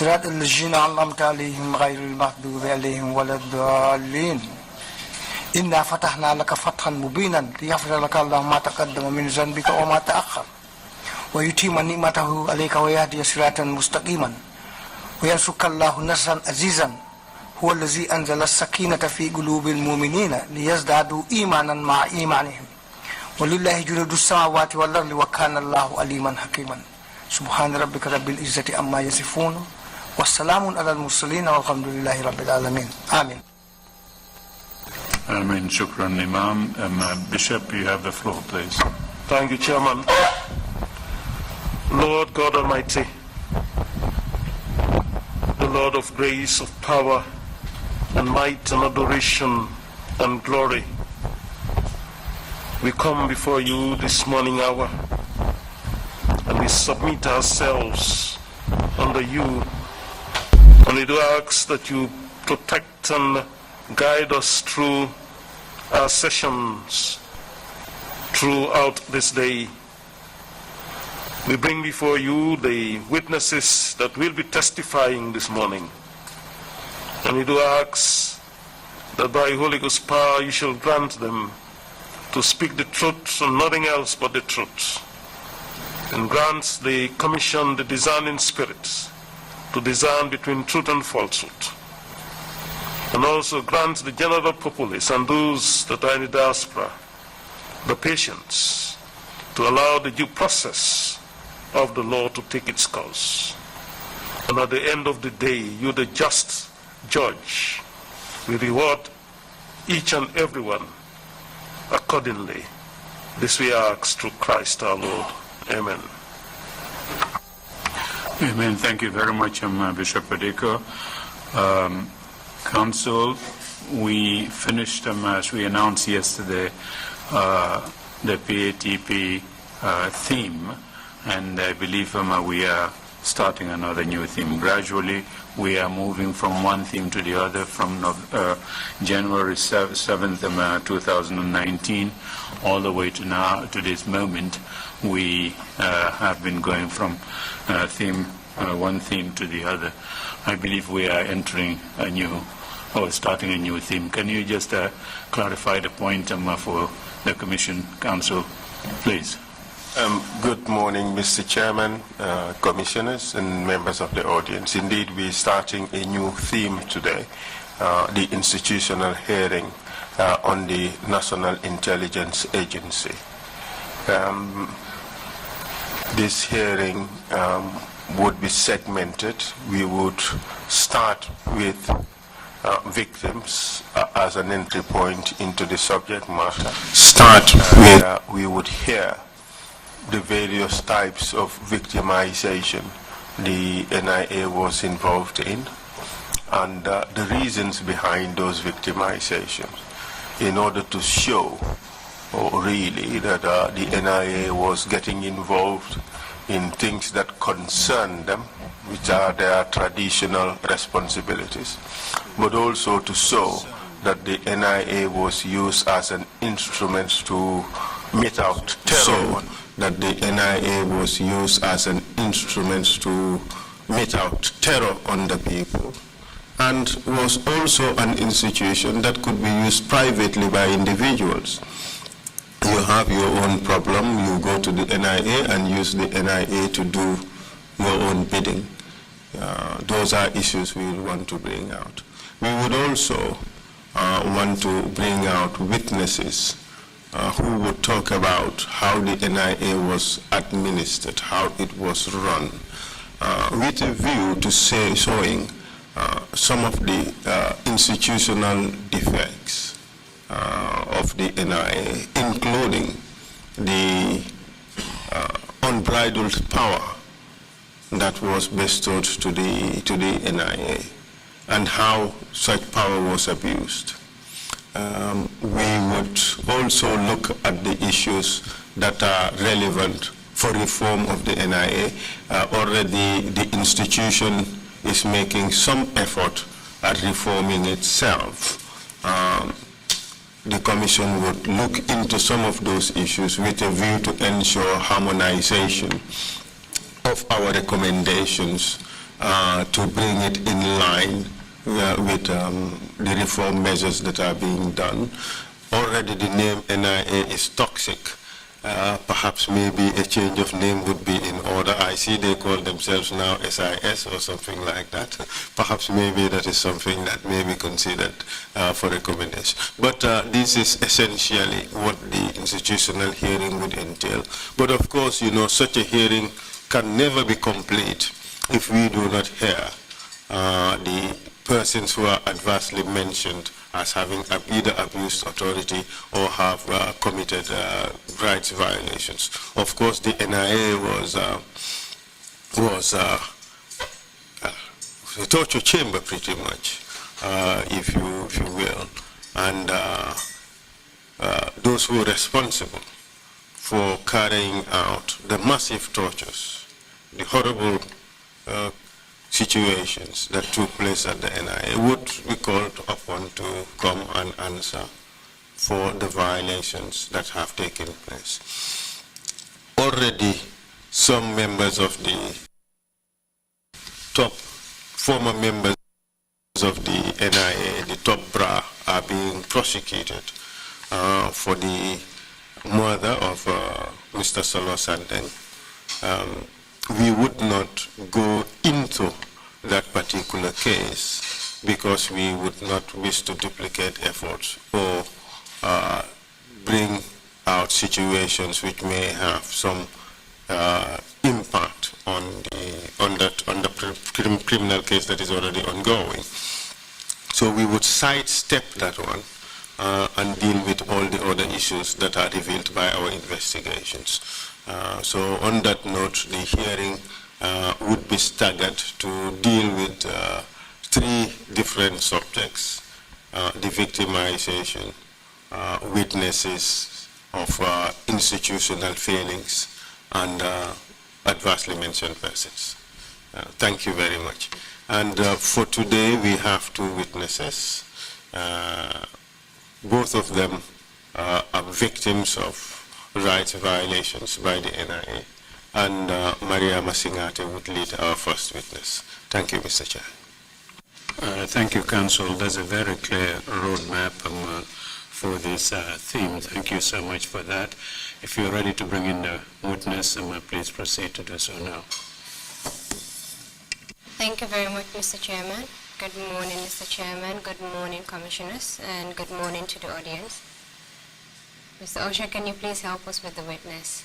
صراط الذين أنعمت عليهم غير المغضوب عليهم ولا الضالين إنا فتحنا لك فتحا مبينا ليغفر لك الله ما تقدم من ذنبك وما تأخر ويتم نعمته عليك ويهدي صراطا مستقيما وينصرك الله نصرا عزيزا هو الذي أنزل السكينة في قلوب المؤمنين ليزدادوا إيمانا مع إيمانهم ولله جنود السماوات والأرض وكان الله عليما حكيما سبحان ربك رب العزة عما يصفون والسلام على المرسلين والحمد لله رب العالمين آمين. Amen. Shukran, Imam. Bishop, you have the floor, please. Thank you, Chairman. Lord God Almighty, the Lord of grace, of power, and might, and adoration, and glory, we come before you this morning hour, and we submit ourselves under you, and we do ask that you protect and guide us through our sessions throughout this day. We bring before you the witnesses that will be testifying this morning. And we do ask that by Holy Ghost power you shall grant them to speak the truth and nothing else but the truth. And grant the commission, the discerning spirits, to discern between truth and falsehood. And also grant the general populace and those that are in the diaspora the patience to allow the due process of the law to take its course. And at the end of the day, you, the just judge, will reward each and everyone accordingly. This we ask through Christ our Lord. Amen. Amen. Thank you very much, Bishop Adeko. Council, we finished, as we announced yesterday, the PATP theme, and I believe we are starting another new theme. Gradually, we are moving from one theme to the other from January 7th, 2019, all the way to now, to this moment. We have been going from one theme to the other. I believe we are entering a new, or starting a new theme. Can you just clarify the point for the Commission Council, please? Good morning, Mr. Chairman, Commissioners, and members of the audience. Indeed, we're starting a new theme today, the institutional hearing on the National Intelligence Agency. This hearing would be segmented. We would start with victims as an entry point into the subject matter. We would hear the various types of victimization the NIA was involved in and the reasons behind those victimizations in order to show really that the NIA was getting involved in things that concern them, which are their traditional responsibilities, but also to show that the NIA was used as an instrument to mete out terror. That the NIA was used as an instrument to mete out terror on the people, and was also an institution that could be used privately by individuals. You have your own problem, you go to the NIA and use the NIA to do your own bidding. Those are issues we want to bring out. We would also want to bring out witnesses who would talk about how the NIA was administered, how it was run, with a view to showing some of the institutional defects of the NIA, including the unbridled power that was bestowed to the NIA and how such power was abused. We would also look at the issues that are relevant for reform of the NIA. Already the institution is making some effort at reforming itself. The Commission would look into some of those issues with a view to ensure harmonization of our recommendations to bring it in line with the reform measures that are being done. Already the name NIA is toxic. Perhaps maybe a change of name would be in order. I see they call themselves now SIS or something like that. Perhaps maybe that is something that may be considered for recommendation. But this is essentially what the institutional hearing would entail. But of course, you know, such a hearing can never be complete if we do not hear the persons who are adversely mentioned as having either abused authority or have committed rights violations. Of course, the NIA was a torture chamber, pretty much, if you will, and those who were responsible for carrying out the massive tortures, the horrible situations that took place at the NIA would be called upon to come and answer for the violations that have taken place. Already, some members of the former members of the NIA, the top bra, are being prosecuted for the murder of Mr. Solo Sandeng. We would not go into that particular case because we would not wish to duplicate efforts or bring out situations which may have some impact on the criminal case that is already ongoing. So we would sidestep that one and deal with all the other issues that are revealed by our investigations. So on that note, the hearing would be staggered to deal with 3 different subjects: the victimization, witnesses of institutional failings, and adversely mentioned persons. Thank you very much. And for today, we have 2 witnesses. Both of them are victims of rights violations by the NIA, and Maria Masingate would lead our first witness. Thank you, Mr. Chair. Thank you, Council. There's a very clear roadmap for this theme. Thank you so much for that. If you're ready to bring in the witness, please proceed to do so now. Thank you very much, Mr. Chairman. Good morning, Mr. Chairman. Good morning, Commissioners, and good morning to the audience. Mr. Osha, can you please help us with the witness?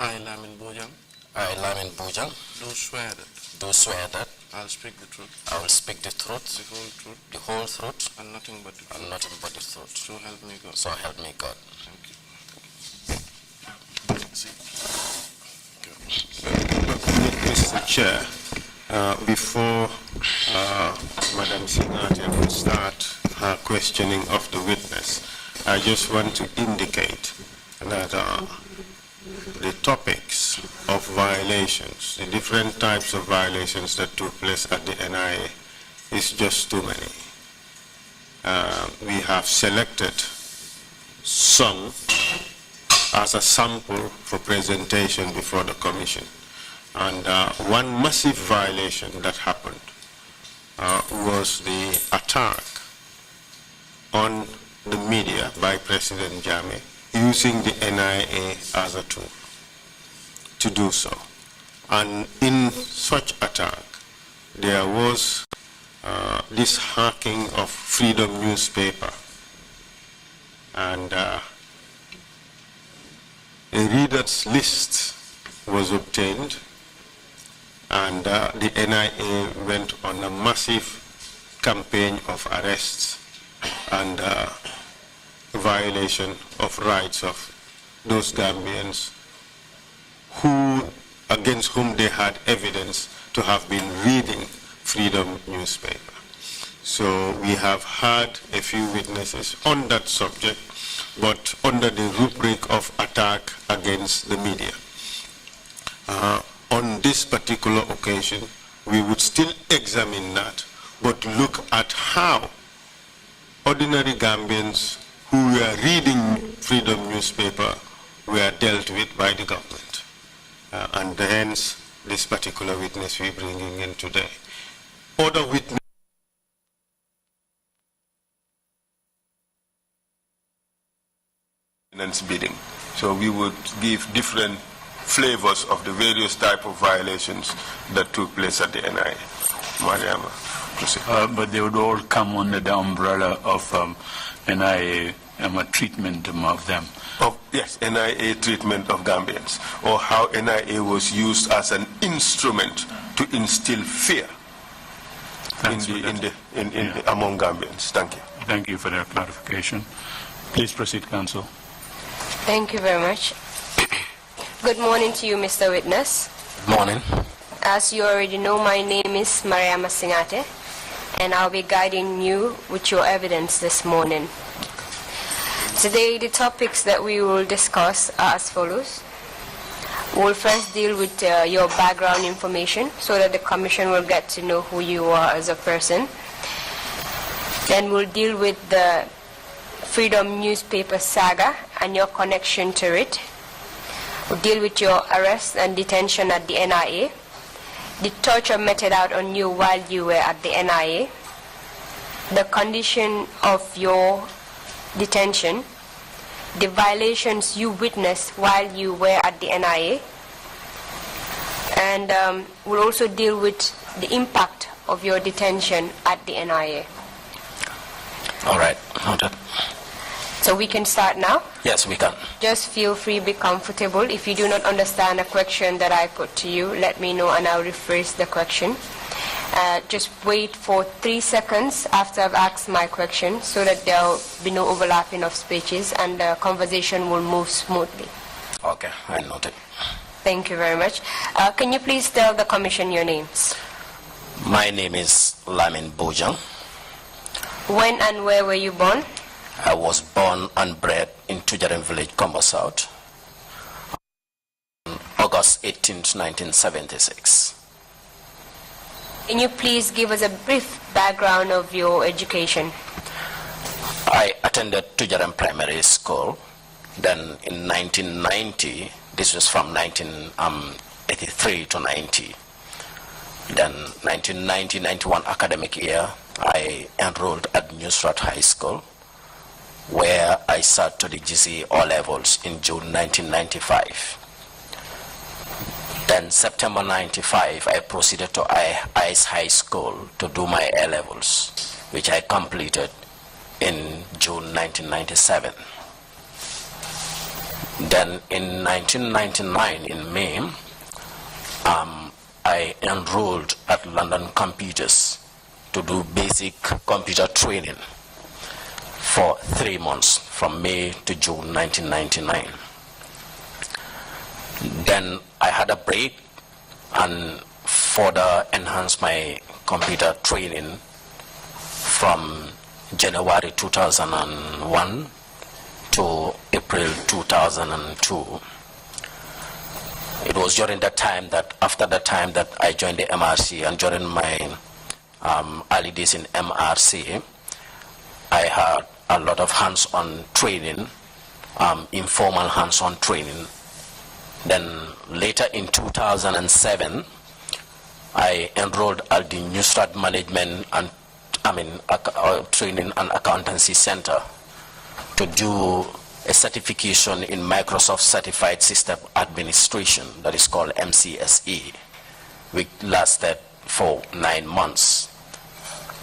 I, Lamin Bojang, I, Lamin Bojang, do swear that do swear that I will speak the truth, I will speak the truth, the whole truth, the whole truth, and nothing but the truth. and nothing but the truth. So help me God. So help me God. Thank you. Mr. Chair, before Madam Singate will start her questioning of the witness, I just want to indicate that the topics of violations, the different types of violations that took place at the NIA is just too many. We have selected some as a sample for presentation before the Commission. And one massive violation that happened was the attack on the media by President Jammeh using the NIA as a tool to do so. And in such attack, there was this hacking of Freedom newspaper. And a readers list was obtained, and the NIA went on a massive campaign of arrests and violation of rights of those Gambians against whom they had evidence to have been reading Freedom newspaper. So we have had a few witnesses on that subject, but under the rubric of attack against the media. On this particular occasion, we would still examine that, but look at how ordinary Gambians who were reading Freedom newspaper were dealt with by the government. And hence, this particular witness we're bringing in today. Other witnesses bidding. So we would give different flavors of the various type of violations that took place at the NIA. Mariama, proceed. But they would all come under the umbrella of NIA treatment of them. Yes, NIA treatment of Gambians, or how NIA was used as an instrument to instill fear among Gambians. Thank you. Thank you for that clarification. Please proceed, counsel. Thank you very much. Good morning to you, Mr. Witness. Morning. As you already know, my name is Mariama Singate, and I'll be guiding you with your evidence this morning. Today, the topics that we will discuss are as follows. We'll first deal with your background information so that the Commission will get to know who you are as a person. Then we'll deal with the Freedom newspaper saga and your connection to it. We'll deal with your arrest and detention at the NIA, the torture meted out on you while you were at the NIA, the condition of your detention, the violations you witnessed while you were at the NIA, and we'll also deal with the impact of your detention at the NIA. All right. Noted. So we can start now? Yes, we can. Just feel free, be comfortable. If you do not understand a question that I put to you, let me know and I'll rephrase the question. Just wait for 3 seconds after I've asked my question so that there will be no overlapping of speeches and the conversation will move smoothly. Okay, I noted. Thank you very much. Can you please tell the Commission your names? My name is Lamin Bojang. When and where were you born? I was born and bred in Trrc village, Combo South, on August 18, 1976. Can you please give us a brief background of your education? I attended Trrc Primary School. Then in 1990, this was from 1983 to 90. Then 1990-91 academic year, I enrolled at Trrc High School, where I sat to the GCE O-levels in June 1995. Then September 95, I proceeded to ICE High School to do my A-levels, which I completed in June 1997. Then in 1999, in May, I enrolled at London Computers to do basic computer training for 3 months, from May to June 1999. Then I had a break and further enhanced my computer training from January 2001 to April 2002. It was during that time that, after the time that I joined the MRC, and during my early days in MRC, I had a lot of hands-on training, informal hands-on training. Then later in 2007, I enrolled at the Newstart Management and Training and Accountancy Center to do a certification in Microsoft Certified System Administration, that is called MCSE, which lasted for 9 months.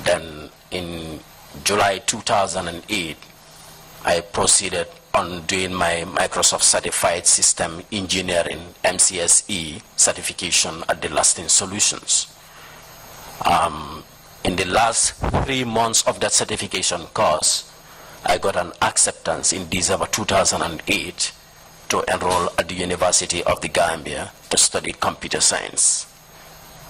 Then in July 2008, I proceeded on doing my Microsoft Certified System Engineering MCSE certification at the Lasting Solutions. In the last 3 months of that certification course, I got an acceptance in December 2008 to enroll at the University of the Gambia to study computer science.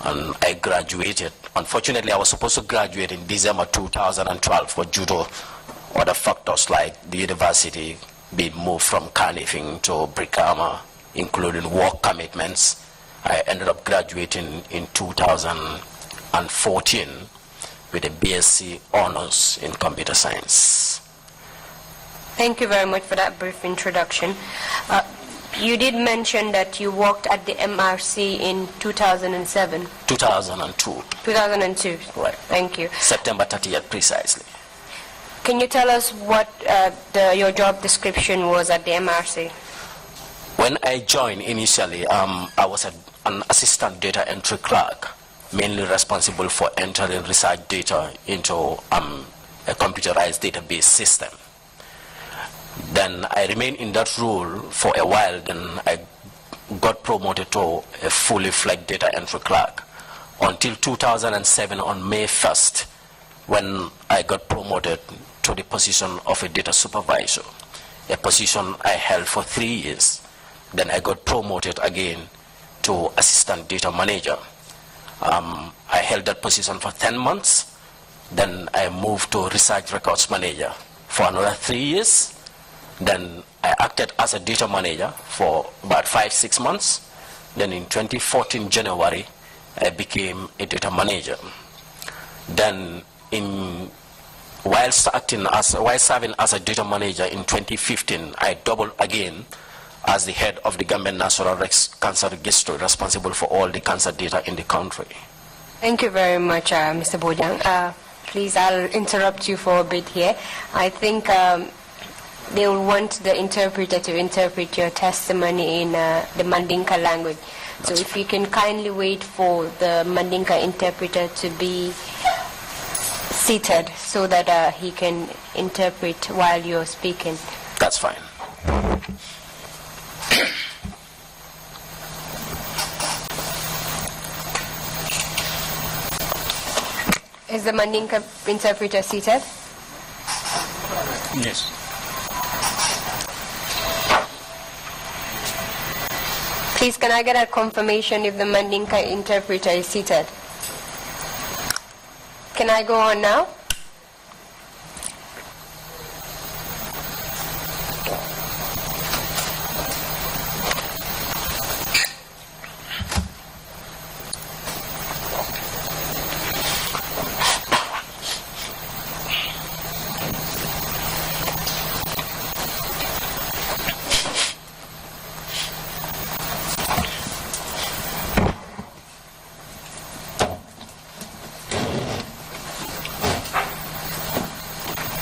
And I graduated. Unfortunately, I was supposed to graduate in December 2012, but due to other factors like the university being moved from Carnifing to Brikama, including work commitments, I ended up graduating in 2014 with a BSc honors in computer science. Thank you very much for that brief introduction. You did mention that you worked at the MRC in 2007. 2002. 2002. Right. Thank you. September 30th, precisely. Can you tell us what your job description was at the MRC? When I joined initially, I was an assistant data entry clerk, mainly responsible for entering research data into a computerized database system. Then I remained in that role for a while. Then I got promoted to a fully fledged data entry clerk until 2007 on May 1st, when I got promoted to the position of a data supervisor, a position I held for 3 years. Then I got promoted again to assistant data manager. I held that position for 10 months. Then I moved to research records manager for another 3 years. Then I acted as a data manager for about 5-6 months. Then in 2014 January, I became a data manager. Then while serving as a data manager in 2015, I doubled again as the head of the Gambian National Cancer Registry, responsible for all the cancer data in the country. Thank you very much, Mr. Bojang. Please, I'll interrupt you for a bit here. I think they will want the interpreter to interpret your testimony in the Mandinka language. So if you can kindly wait for the Mandinka interpreter to be seated so that he can interpret while you're speaking. That's fine. Is the Mandinka interpreter seated? Yes. Please, can I get a confirmation if the Mandinka interpreter is seated? Can I go on now?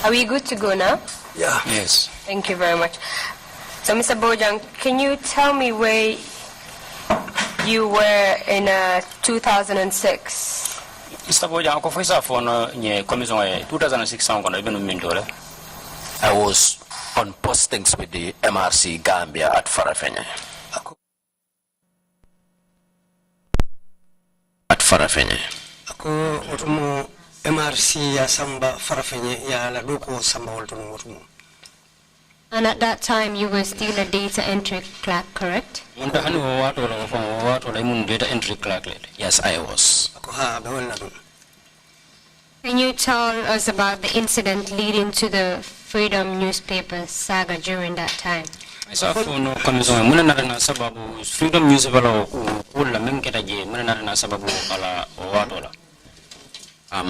Are we good to go now? Yeah. Yes. Thank you very much. So, Mr. Bojang, can you tell me where you were in 2006? Mr. Bojang, ko foi sa fono nye commission 2006 on kono ibenu mindole. I was on postings with the MRC Gambia at Farafenye. Ako otumo MRC ya samba Farafenye ya la doko samba otumo otumo. And at that time, you were still a data entry clerk, correct? Data entry clerk. Yes, I was. Can you tell us about the incident leading to the Freedom newspaper saga during that time? Freedom newspaper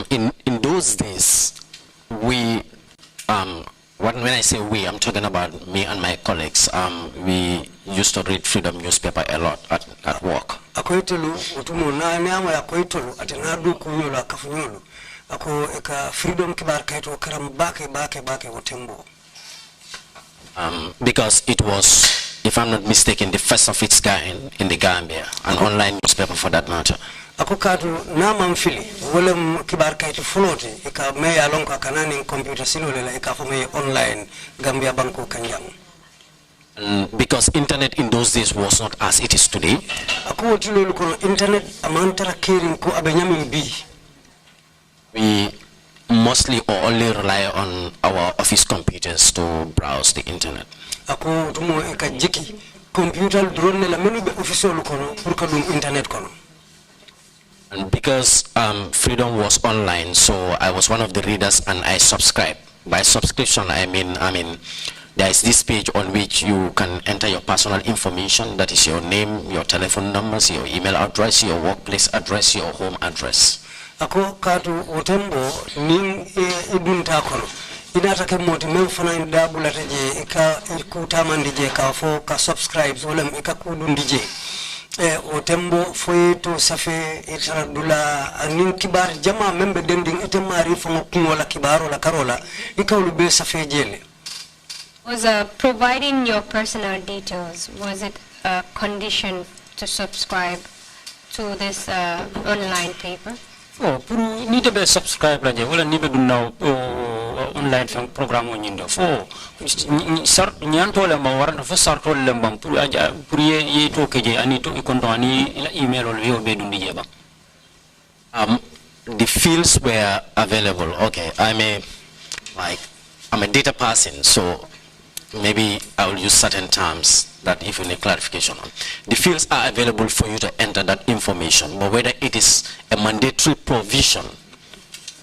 in those days, we when I say we, I'm talking about me and my colleagues. We used to read Freedom newspaper a lot at work. Because it was, if I'm not mistaken, the first of its kind in the Gambia, an online newspaper for that matter. Ako katu na mamfili wole kibar kaiti fuloti ika me alonka kanani computer silole la ika fome online Gambia banko kanjang. Because internet in those days was not as it is today. Internet amantara caring ko abenyamin bi. We mostly or only rely on our office computers to browse the internet. Ako tumo eka jiki computer drone la menu be office kono pour kadum internet kono. And because Freedom was online, so I was one of the readers and I subscribed. By subscription, I mean there is this page on which you can enter your personal information, that is your name, your telephone numbers, your email address, your workplace address, your home address. Ako katu otembo ning idunta kono. Inata ke moti men fana indabula teje ika ikutamandi je ka fo ka subscribes wala ika kudundi je. Otembo foyeto safe itaradula anin kibar jama membe dending etemari fango wala kibaro la karola ikawlu be safe jele. Was providing your personal details, was it a condition to subscribe to this online paper? Oh, puru ni be subscribe la je wala ni be dunna online program o nyindo fo sar nyanto le ma warna fo sarto le mbam puru aja puru ye to keje ani to ikondo ani email ol yo be dundi je ba. The fields were available. Okay, I'm a data person, so maybe I will use certain terms that if you need clarification on. The fields are available for you to enter that information, but whether it is a mandatory provision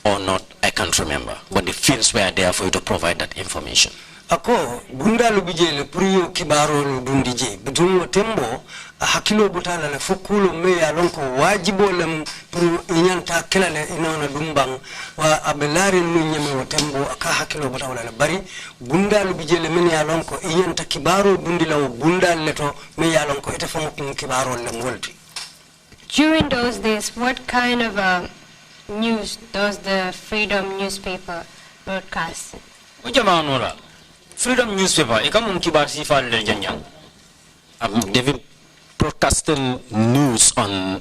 or not, I can't remember. But the fields were there for you to provide that information. Ako bunda lubijele puriyo kibaro ludundije bitungo tembo hakilo butala le fukulo me alonko wajibo lem puru inyanta kelale inaona dumbang wa abelari nunyeme wa tembo aka hakilo butala le bari bunda lubijele meni alonko inyanta kibaro dundila wa bunda leto me alonko itafamu kibaro le mwolti. During those days, what kind of news does the Freedom newspaper broadcast? Ujamanola. Freedom newspaper, ikamu kibar sifa le janjang. They've broadcasting news on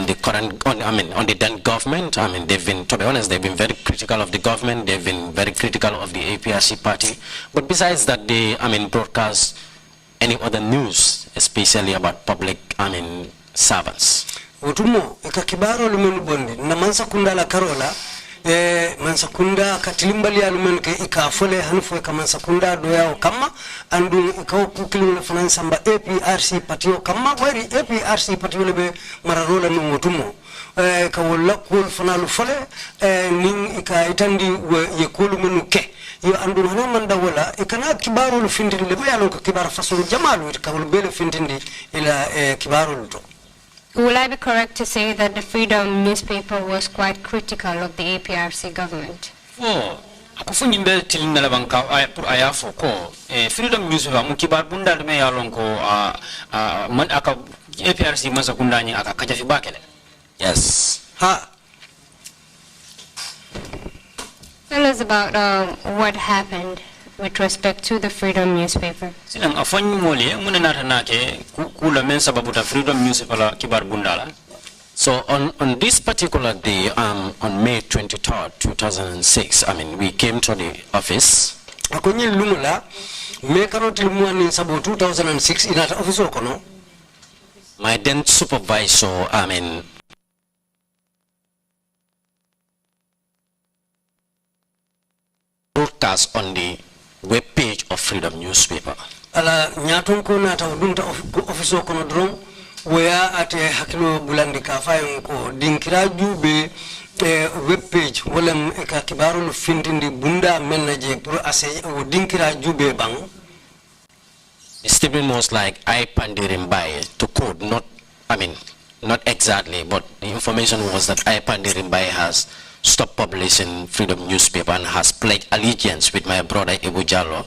the current, on the then government. I mean, they've been, to be honest, they've been very critical of the government. They've been very critical of the APRC party. But besides that, they, broadcast any other news, especially about public, servants. Utumo ikakibaro lumenu bondi na mansa kunda la karola mansa kunda katilimbali ya lumenu ke ikafole hanufwe ka mansa kunda doyao kama andu ikaw kukilu na finansa mba APRC patio kama wari APRC patio lebe mararola nu utumo kawala kul fanalu fole ning ikaitandi yekulu menu ke yo andu hana manda wala ikana kibaro lu findindi lebe yalo ka kibaro fasulu jamalu ikawulu bele findindi ila kibaro luto. Will I be correct to say that the Freedom newspaper was quite critical of the APRC government? Oh, ako funyimbe tilinda la banka ayafo ko Freedom newspaper mukibar bunda me yalon ko man aka APRC masa kundani aka kajafi bakele. Yes. Ha. Tell us about what happened with respect to the Freedom newspaper. Silang afanyi mole muna natanake kula men sababu ta Freedom newspaper la kibar bundala. So on this particular day, on May 23rd, 2006, we came to the office. Akonyi lumula me karoti lumwani sababu 2006 inata office okono. My then supervisor, broadcast on the web page of Freedom newspaper. Ala nyaton ko nata udunta office kono dron waya ate hakilo bulandi ka fayon ko dinkira jube web page wala ka kibaru lu findindi bunda menaje pour ase o dinkira jube bang. The statement was like I pandirim by to code, not exactly, but the information was that I pandirim by has stopped publishing Freedom newspaper and has pledged allegiance with my brother Ibu Jallo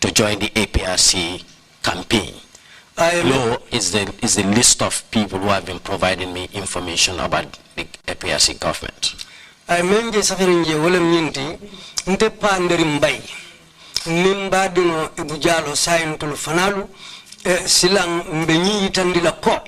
to join the APRC campaign. Below is the list of people who have been providing me information about the APRC government. I menje safarinje wala nyinti nte pandirim bay nimba dino Ibu Jallo sayin tul fanalu silang mbenyi tandila ko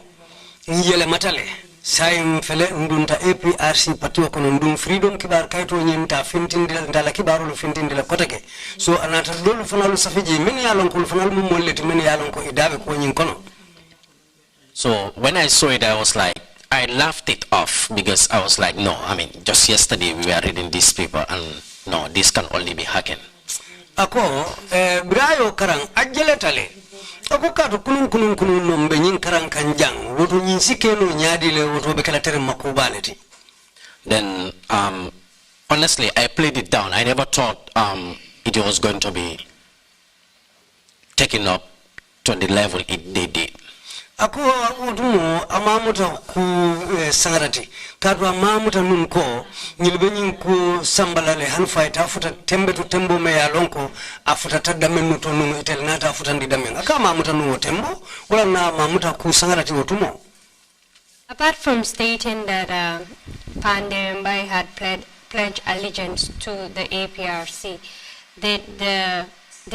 njele matale saying fele ndunta APRC patio kono ndum freedom kibar kayto nyenta fintindila ndala kibaro lu fintindila koteke so anata dolu fanalu safiji men yalon ko fanalu mum molleti men yalon ko idabe ko nyin kono. So when I saw it, I was like, I laughed it off because I was like, no, I mean, just yesterday we were reading this paper and no, this can only be hacking. Ako brayo karang ajeletale ako kato kunun no mbe nyin karang kanjang woto nyin sikeno nyaadi le woto be kala tere makubaleti. Then honestly, I played it down. I never thought it was going to be taken up to the level they did. Ako udumo amamuta ku sangarati kadwa amamuta nunko nyilbe nyinku sambalale hanfa itafuta tembe to tembo me yalonko afuta tadamen to nungo itelnata afuta ndidamen aka amamuta nungo tembo wala na amamuta ku sangarati utumo. Apart from stating that Pandey Mbai had pledged allegiance to the APRC, did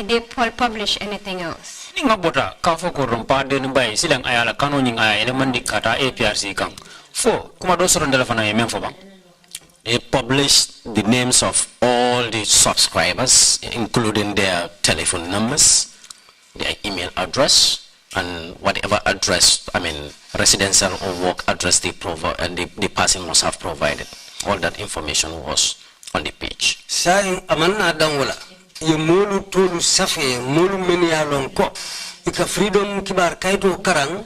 they publish anything else? Ninga bota kafo ko rompa de Mbai silang ayala kanoning ay elemandi kata APRC kang. Fo kuma do soron dala fana yemen fo bang. They published the names of all the subscribers, including their telephone numbers, their email address, and whatever address, I mean, residential or work address they provide, and the person must have provided. All that information was on the page. Saying amanna dangwala ye molu tolu safe molu men yalon ko ika freedom kibar kayto karang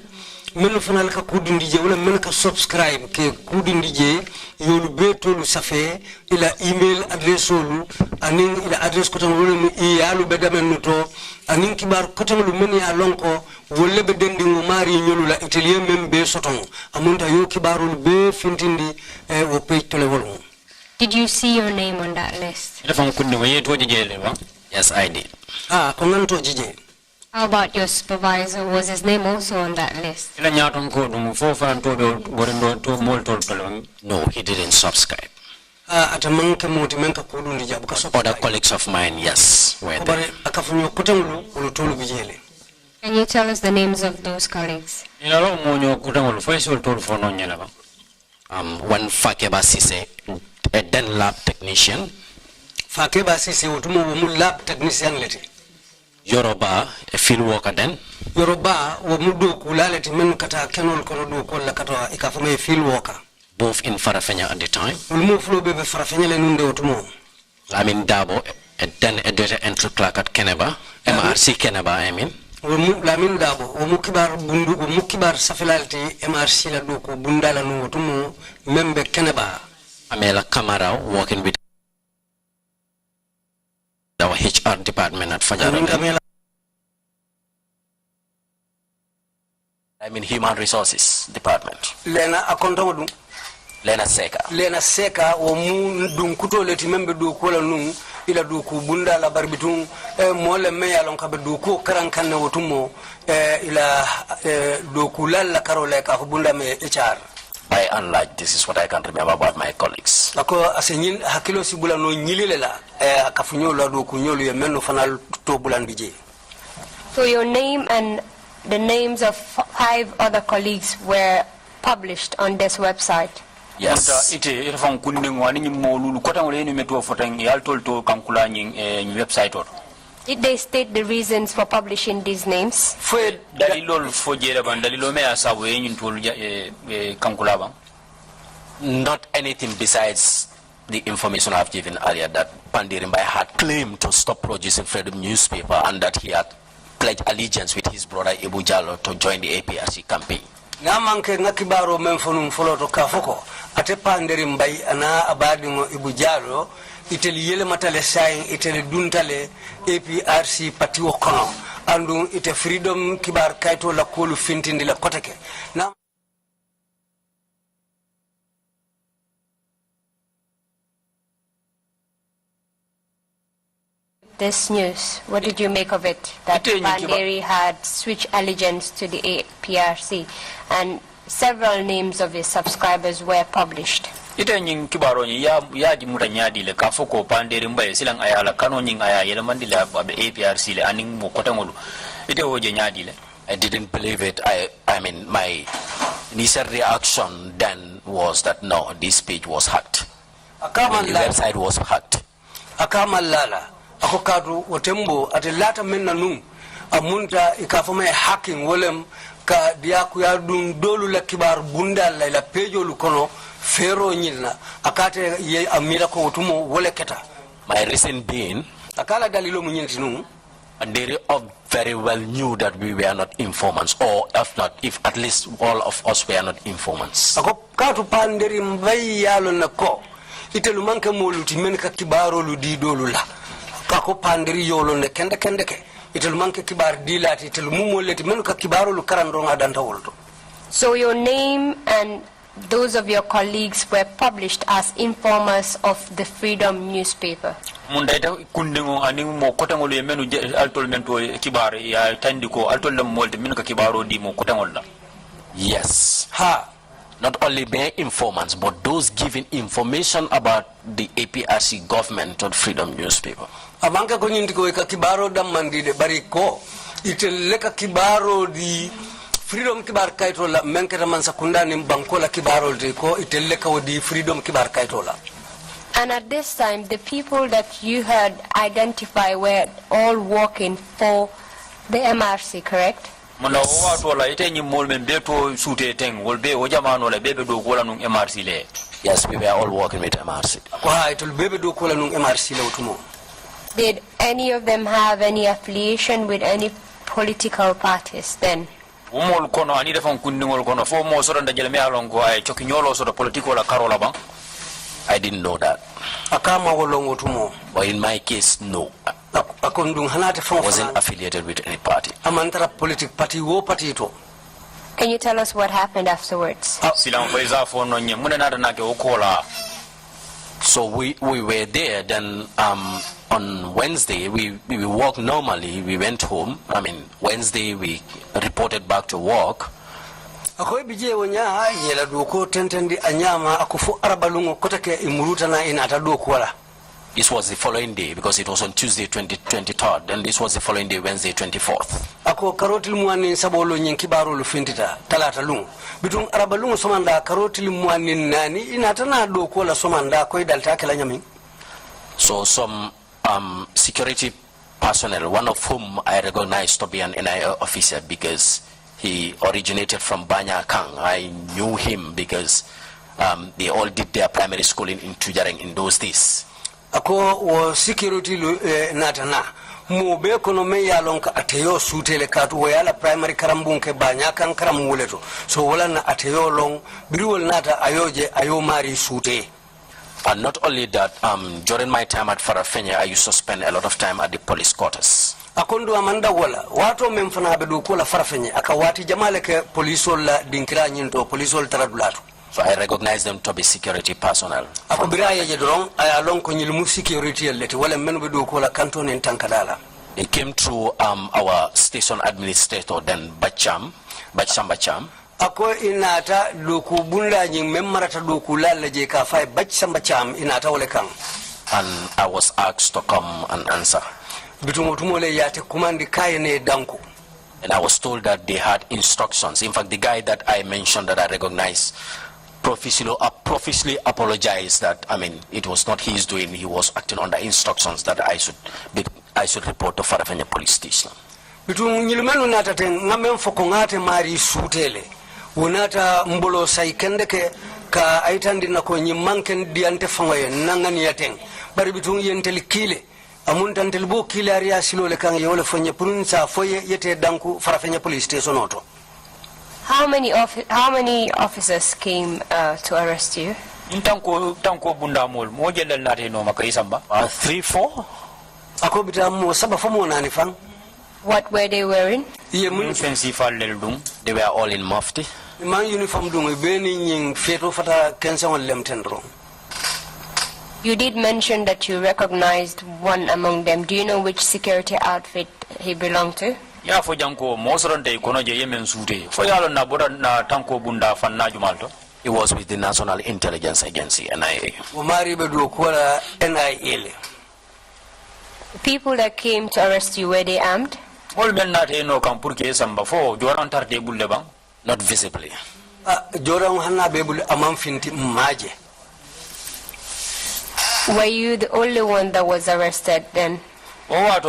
men fanal ka kudindije wala men ka subscribe ke kudindije yolu be tolu safe ila email address olu anin ila address ko tan wala mi yalu be damen to anin kibar ko tan lu men yalon ko wolle be dendi ngo mari nyolu la italier men be soton amunta yo kibarul be fintindi wo page tole wolu. Did you see your name on that list? Yes, I did. How about your supervisor? Was his name also on that list? No, he didn't subscribe. Other colleagues of mine, yes, were there. Can you tell us the names of those colleagues? One Fakeba Sise, a then lab technician. Fakeba Sise wutumu lab technician leti. Yoruba, a field worker then. Yoruba mudu kulaleti men kata kenol kono do kolla kata ikafuma field worker. Both in Farafenya at the time. Ulmu flo bebe Farafenya le nunde wutumu. Lamin Dabo, a then a data entry clerk at Keneba, MRC Keneba, I mean. Lamin Dabo, Mukibar Bundu, Mukibar Safilalti, MRC la Duku, Bundala Nutumu, member Keneba. Amela Kamara working with our HR department at Fajara. I mean Human Resources Department. Lena Akontodu. Lena Seka. Lena Seka, o mu dunkuto leti member Duku la Nung. Ila duku bunda la barbitung mole meya lon kabe duku karankan na wotumo ila duku la karole ka bunda me HR. By and large, this is what I can remember about my colleagues. Ako asenyin hakilo sibula no nyilile la akafunyo la duku nyolu ye meno fanal to bulandije. So your name and the names of 5 other colleagues were published on this website. Yes. Did they state the reasons for publishing these names? Not anything besides the information I've given earlier that Pandirimbai had claimed to stop producing freedom newspaper and that he had pledged allegiance with his brother Ibu Jallo to join the APRC campaign. Namanke nakibaro memfonum foloto kafoko ate Pandirimbai ana abadingo Ibu Jallo iteli yele matale sain iteli duntale APRC patiwo kono andu ite freedom kibar kaito la kolu fintindi la koteke na This news, what did you make of it? That Panderi had switched allegiance to the APRC and several names of his subscribers were published. Ite nying kibaro ni ya jimuta nyadi le kafoko Panderi Mbai silang ayala kano nying aya yelamandi le APRC le aning mo kotangolu ite hoje nyadi le. I didn't believe it. I mean, my initial reaction then was that no, this page was hacked. The Akamala website was hacked. Akamalala akokadu wotembo atelata menna nung amunta ikafama hacking wolem ka diaku ya dum dolu la kibar bunda la pejo lu kono fero nyilna akate ye amira ko wotumo wole keta. My reason being, Akala dalilo munyinti nung and they very well knew that we were not informants, or if at least all of us were not informants. ako katu panderi mbai yalo na ko itelu manke moluti men ka kibaro lu di dolu la kako panderi yolo ne kende ke itelu manke kibar dilati itelu mumoleti men ka kibaro lu karando ngadanta wolto. So your name and those of your colleagues were published as informers of the Freedom newspaper. Mundaita kundingo ani mo kotangol ye menu altol mento kibar ya tandiko altol lam molde min ka kibaro di mo kotangol la. Yes. Ha. Not only mere informants, but those giving information about the APRC government or Freedom newspaper. Amanka ko nyindi ko ka kibaro damandi de bariko itelle ka kibaro di Freedom kibar kaitola menketa man sakunda ni bankola kibaro de ko itelle ka di Freedom kibar kaitola. And at this time, the people that you had identified were all working for the MRC, correct? Muna wato la ite nyi mol men beto sute teng wol be o jamano la bebe do gola nung MRC le. Yes, we were all working with MRC. Ko ha itul bebe do ko la nung MRC le utumo. Did any of them have any affiliation with any political parties then? Umol kono ani defan kundingol kono fo mo soro ndajele me alon ko ay choki nyolo soro politiko la karola bang. I didn't know that. Akama wolongo tumo. But in my case, no. Akondung hanate I wasn't affiliated with any party. Amantara political party wo party to. Can you tell us what happened afterwards? Silang ko iza fo no nye muna nada nake okola. So we were there. Then on Wednesday we worked normally. We went home. Wednesday we reported back to work. Akoy bije wonya yela doko tentendi anyama akufu arabalungo kotake imuruta na inata doko wala. This was the following day because it was on Tuesday 23rd, and this was the following day, Wednesday 24th. Ako karotil muani sabolo nyinki baro lufintita talata lungo. Bitung arabalungo somanda karotil muani nani inata na doko wala somanda koy dalta kala nyami. So some security personnel, one of whom I recognized to be an NIA officer because he originated from Banyakang. I knew him because they all did their primary schooling in Tujareng in those days. Ako wo security natana mo be kono me yalon ka ateyo sutele katu wo yala primary karambunke Banyakang karamuleto so wala na ateyo long biriwol nata ayoje ayo mari sute. And not only that, during my time at Farafenye, I used to spend a lot of time at the police quarters. Akondu amanda wala wato memfana bedu ko la Farafenye akawati jamale ke polisol la dinkira nyinto polisol taradulatu. So I recognize them to be security personnel. Ako biraya je doron ay alon ko nyilmu security leti wala men bedu ko la canton en tankadala. They came through our station administrator then Bacham. Ako inata doku bunda nying memmarata doku lalla je ka fay Bacham inata wala kan. And I was asked to come and answer. Bitumole yate kumandi kayene danko. And I was told that they had instructions. In fact, the guy that I mentioned that I recognized profusely apologized that it was not his doing. He was acting under instructions that I should report to Farafenye police station. Bitum nyilmenu nata ten ngamen foko ngate mari sutele. Unata mbolo saikende ke ka aitandi na ko nyimanken diante fangoye nangani yateng. Bari bitum yenteli kile amuntan telbo kile aria silole kan yole fonye purunsa foye yete danku Farafenye police station auto. How many officers came to arrest you? Tanko bunda mol mo jelal nate no makai samba. 3-4. Ako bitam mo saba famo nani fang. What were they wearing? They were all in mufti. Man uniform dung beni nying feto fata kensa on lemtendro. You did mention that you recognized one among them. Do you know which security outfit he belonged to? Ya fo janko mosronte kono je yemen sute fo yalo na boda na tanko bunda fanna jumalto. He was with the National Intelligence Agency, NIA. Umari bedu kola NIA. People that came to arrest you, were they armed? All men not no kampur ke samba fo joran tarte bulle bang. Not visibly. Joran hanna bebul amam finti maje. Were you the only one that was arrested then? At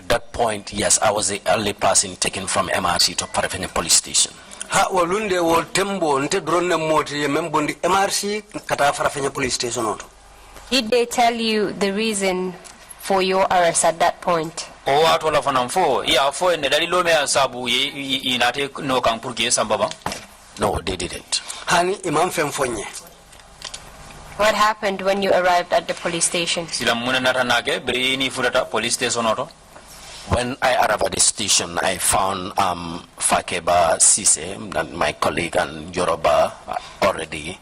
that point, yes, I was the only person taken from MRC to Parafenya police station. Ha walunde wol tembo nte drone moti ye membondi MRC kata Parafenya police station oto. Did they tell you the reason for your arrest at that point? No, they didn't. Hani imam femfonye. What happened when you arrived at the police station? When I arrived at the station, I found Fakeba Sise, my colleague, and Yoruba already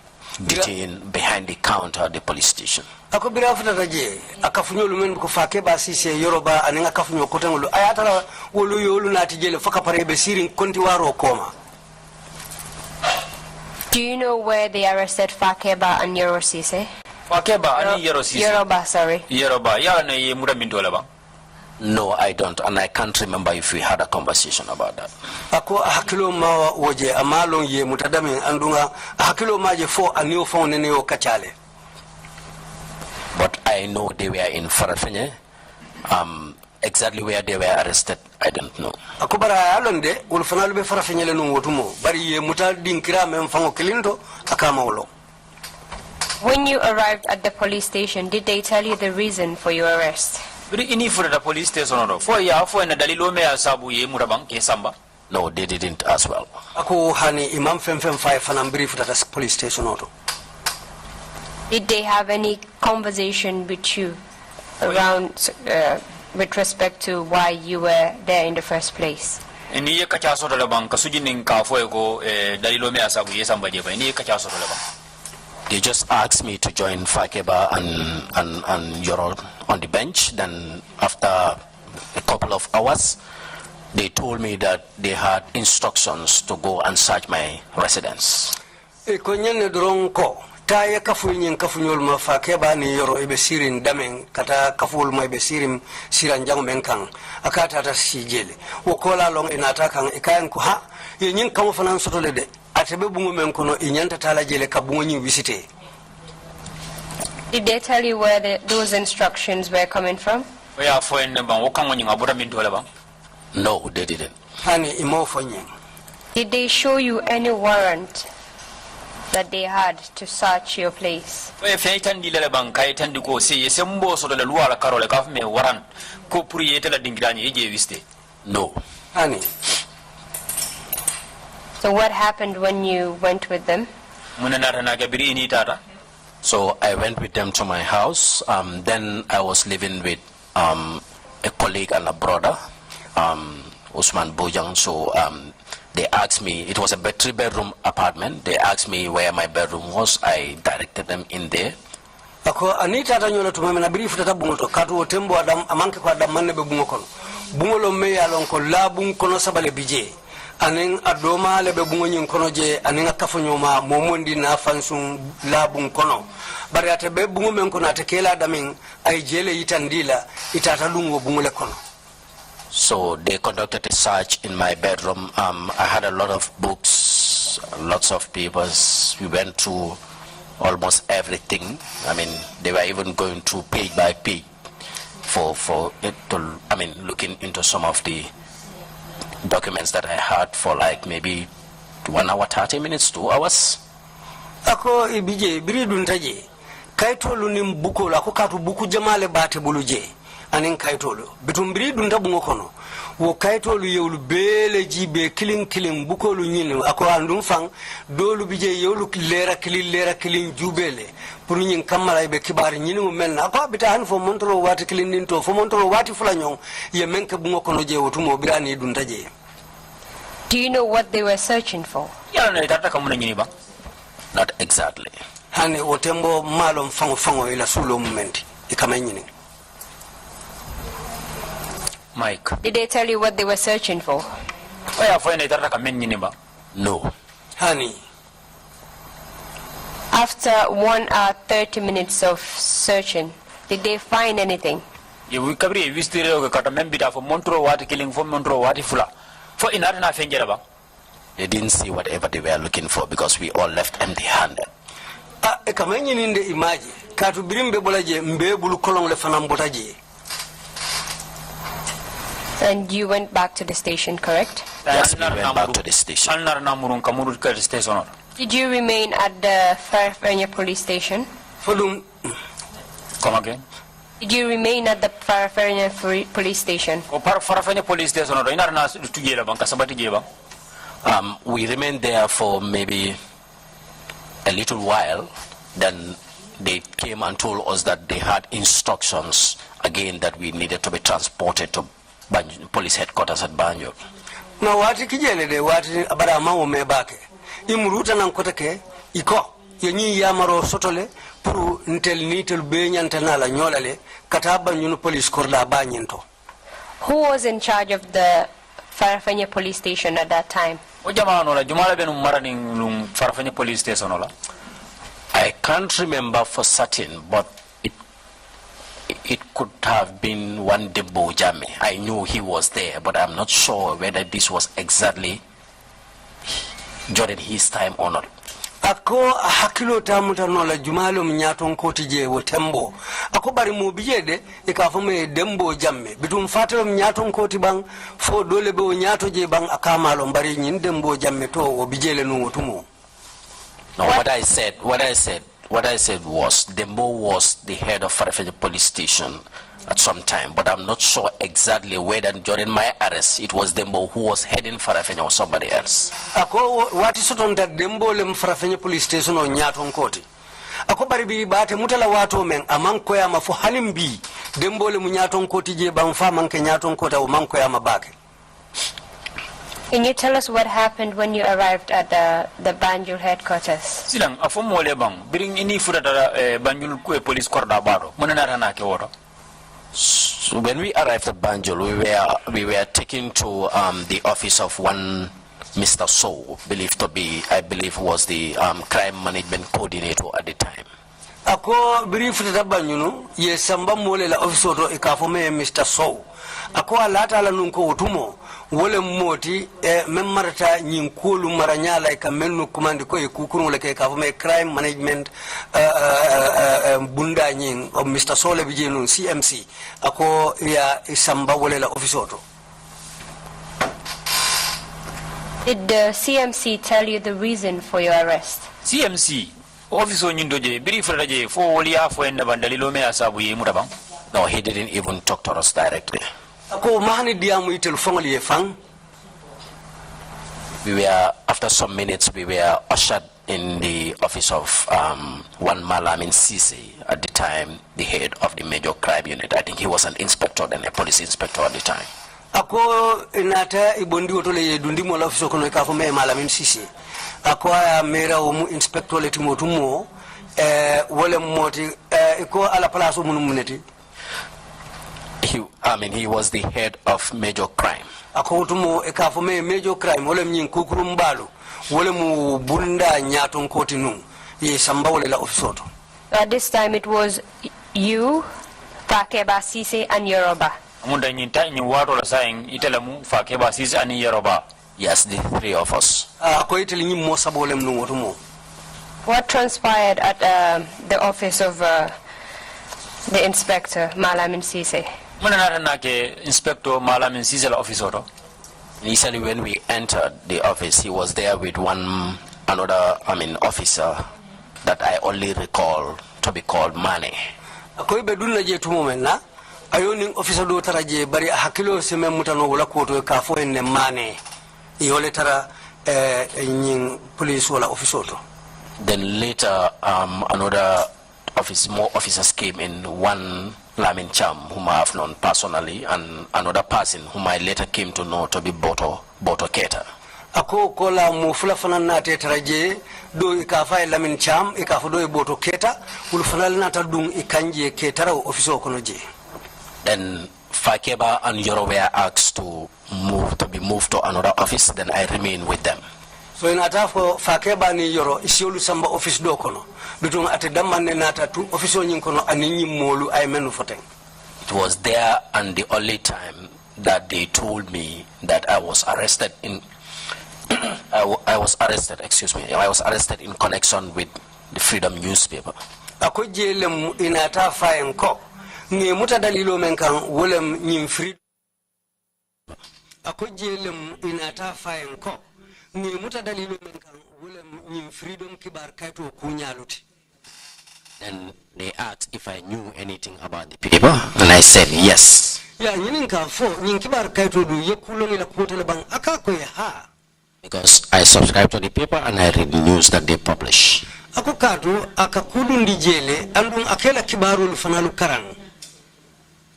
detained behind the counter at the police station. Ako birafuta taje akafunyo lumen ko Fakeba Sise Yoruba aninga kafunyo kotangulu ayatala wolu yolu natijele faka parebe sirin konti waro koma. Do you know where they arrested Fakeba and Yorosise? Fakeba and Yorosise? Yoruba, sorry. Yoruba. No, I don't, and I can't remember if we had a conversation about that. Ako hakilo ma woje amalon ye mutadami andunga hakilo maje fo anio fo neneo kachale. But I know they were in Farafenye. Exactly where they were arrested, I don't know. Ako bara alonde ulfana lube Farafenye le nungotumo bari ye mutadinkira memfango kilindo akama ulo. When you arrived at the police station, did they tell you the reason for your arrest? No, they didn't as well. Ako hani imam fem fai fanambiri futa police station auto. Did they have any conversation with you around with respect to why you were there in the first place? They just asked me to join Fakeba and Yoro on the bench. Then after a couple of hours, they told me that they had instructions to go and search my residence. Taya kaful nyen kafunyol ma Fakeba ni Yoro ibe sirin damen kata kaful ma ibe sirim siran jango menkang akata ta sijele wokola long inata kang ikayan ko ha ye nyen kamo fanan soto lede atebe bungo men kono inyanta tala jele ka bungo nyi visite. Did they tell you where those instructions were coming from? No, they didn't. Hani imo fonyen. Did they show you any warrant that they had to search your place? No. Honey. So what happened when you went with them? So I went with them to my house. Then I was living with a colleague and a brother, Lamin Bojang. So they asked me, it was a 3-bedroom apartment. They asked me where my bedroom was. I directed them in there. Ako anita tanyola tumame na brief tata bungo to katu tembo adam amanke kwa adam manne be bungo kono. Bungo lo me yalon ko labun kono sabale bije. Anen adoma le be bungo nyin kono je anen akafonyo ma momondi na fansun labun kono. Bari ate be bungo men kono ate kela damin ay jele itandila itata lungo bungo le kono. So they conducted a search in my bedroom. I had a lot of books, lots of papers. We went through almost everything. I mean, they were even going through page by page for it to, looking into some of the documents that I had for like maybe 1 hour, 30 minutes, 2 hours. Ako ibije biri duntaje. Kaitolu ni mbuko la kukatu buku jamale bate buluje. Anen kaitolu bitumbiri dunta bungo kono wo kaitolu yewlu bele jibe kilin bukolu nyini ako andum fang dolu bije yewlu lera kilin jubele pour nyin kamala be kibar nyini mo melna ako bita han fo montro wati kilin ninto fo montro wati fulanyon ye menke bungo kono je wotumo birani dunta je. Do you know what they were searching for? Not exactly. Hani wotembo malom fango ila sulo momenti ikamenyini. Mike. Did they tell you what they were searching for? No. Honey. After 1 hour 30 minutes of searching, did they find anything? fo inata na fenjera ba They didn't see whatever they were looking for because we all left empty-handed. Kamenyi ninde imaji katu birimbe bolaje mbebulu kolong le fanam botaje. And you went back to the station, correct? Yes, we went back to the station. Did you remain at the Farafenya police station? Fodum Come again? Did you remain at the Farafenya police station? Farafenya police station or inarna tujela bang kasabati jeba. We remained there for maybe a little while. Then they came and told us that they had instructions again that we needed to be transported to police headquarters at Banjul. na wati kijele de wati abara mawo me bake imruta nan kotake iko yenyi yamaro sotole pour ntel nitel be nyantel na la nyolale kataba nyunu police korda banyento. Who was in charge of the Farafenya police station at that time? O jamano la jumala benu marani lum Farafenya police station ola. I can't remember for certain, but it could have been one Dembo Jame. I knew he was there, but I'm not sure whether this was exactly during his time or not. Ako hakilo tamuta no la jumalo mnyato nkoti je wotembo ako bari mu bijede ikafume Dembo Jamme bitum fatalo mnyato nkoti bang fo dole be nyato je bang akamalo bari nyin Dembo Jamme to o bijele no wotumo. No, what I said was Dembo was the head of Farafenya police station at some time, but I'm not sure exactly whether during my arrest it was Dembo who was heading Farafenya or somebody else. Ako wati soton that Dembo lem Farafenya police station o nyato nkoti. Ako bari bi bate mutala wato men amanko ya mafu halimbi Dembo lem nyato nkoti je bang fa manke nyato nkota o manko ya mabake. Can you tell us what happened when you arrived at the Banjul headquarters? Silang afom mole bang biring ini fuda da Banjul police korda baro munana na ke woro. So when we arrived at Banjul, we were taken to the office of one Mr. So, I believe was the crime management coordinator at the time. Ako brief da Banjulu ye samba mole la office oto ikafome Mr. So. Ako alata la nunko utumo wole moti memmarata nyinkulu maranyala ikamenu kumandi ko ikukunu leke ikafome crime management bunda nying of Mr. Sole bijenu CMC ako ya isamba wole la office oto. Did the CMC tell you the reason for your arrest? CMC office o nyindo je brief da je fo woliya fo en bandalilo me asabu yi mutabang. No, he didn't even talk to us directly. Ako mahani diamu itel fongoli ye fang. After some minutes, we were ushered in the office of one Lamin Bojang, at the time the head of the major crime unit. I think he was an inspector and a police inspector at the time. Ako inata ibondi otole ye dundi mo la office kono ikafome Lamin Bojang. Ako ya mera omu inspector leti motumo wole moti iko ala place munumneti. He was the head of major crime. Akotumo ekafome major crime wole mnyin kukurumbalu wole mu bunda nyato nkoti nu ye samba wole la ofisoto. At this time it was you, Fakeba Sise and Yoruba. Munda nyinta nyi waro la saying itelamu Fakeba Sise and Yoruba. Yes, the three of us. Ako iteli nyi mo sabo wole mnu wotumo. What transpired at the office of the inspector, Lamin Bojang? Inspector Lamin Bojang office oto. Initially, when we entered the office, he was there with another officer that I only recall to be called Mane. Ako ibe dunna je tumo menna ayoni officer do taraje bari hakilo seme mutano wala koto kafo enne Mane yole tara nyin police wala office oto. Then later, more officers came in, one Lamin Cham, whom I have known personally, and another person whom I later came to know to be Boto Keta. Ako kola mufula fanana te taraje do ikafa Lamin Cham ikafa do Boto Keta ulfanal nata dung ikanje ketara officer konoje. Then Fakeba and Yoro were asked to be moved to another office. Then I remained with them. So in atafo Fakeba ni Yoro isiolu samba office do kono bitung ate damane nata tu office nyin kono aninyi molu ay menu foteng. It was there and the only time that they told me that I was arrested in I was arrested in connection with the Freedom newspaper. Ako jelem inata fayen ko ngi muta dalilo men kan wolem nyim Freedom. Ako jelem inata fayen ko ngi muta dalilo men kan wolem nyim Freedom kibar kaito kunyaluti. And they asked if I knew anything about the paper, and I said yes. Ya nyinin ka fo nyin kibar kaito du yekulong ila kutele bang akako ya ha. Because I subscribe to the paper and I read the news that they publish. Ako kadu akakudu ndijele andung akela kibaru lufanalu karang.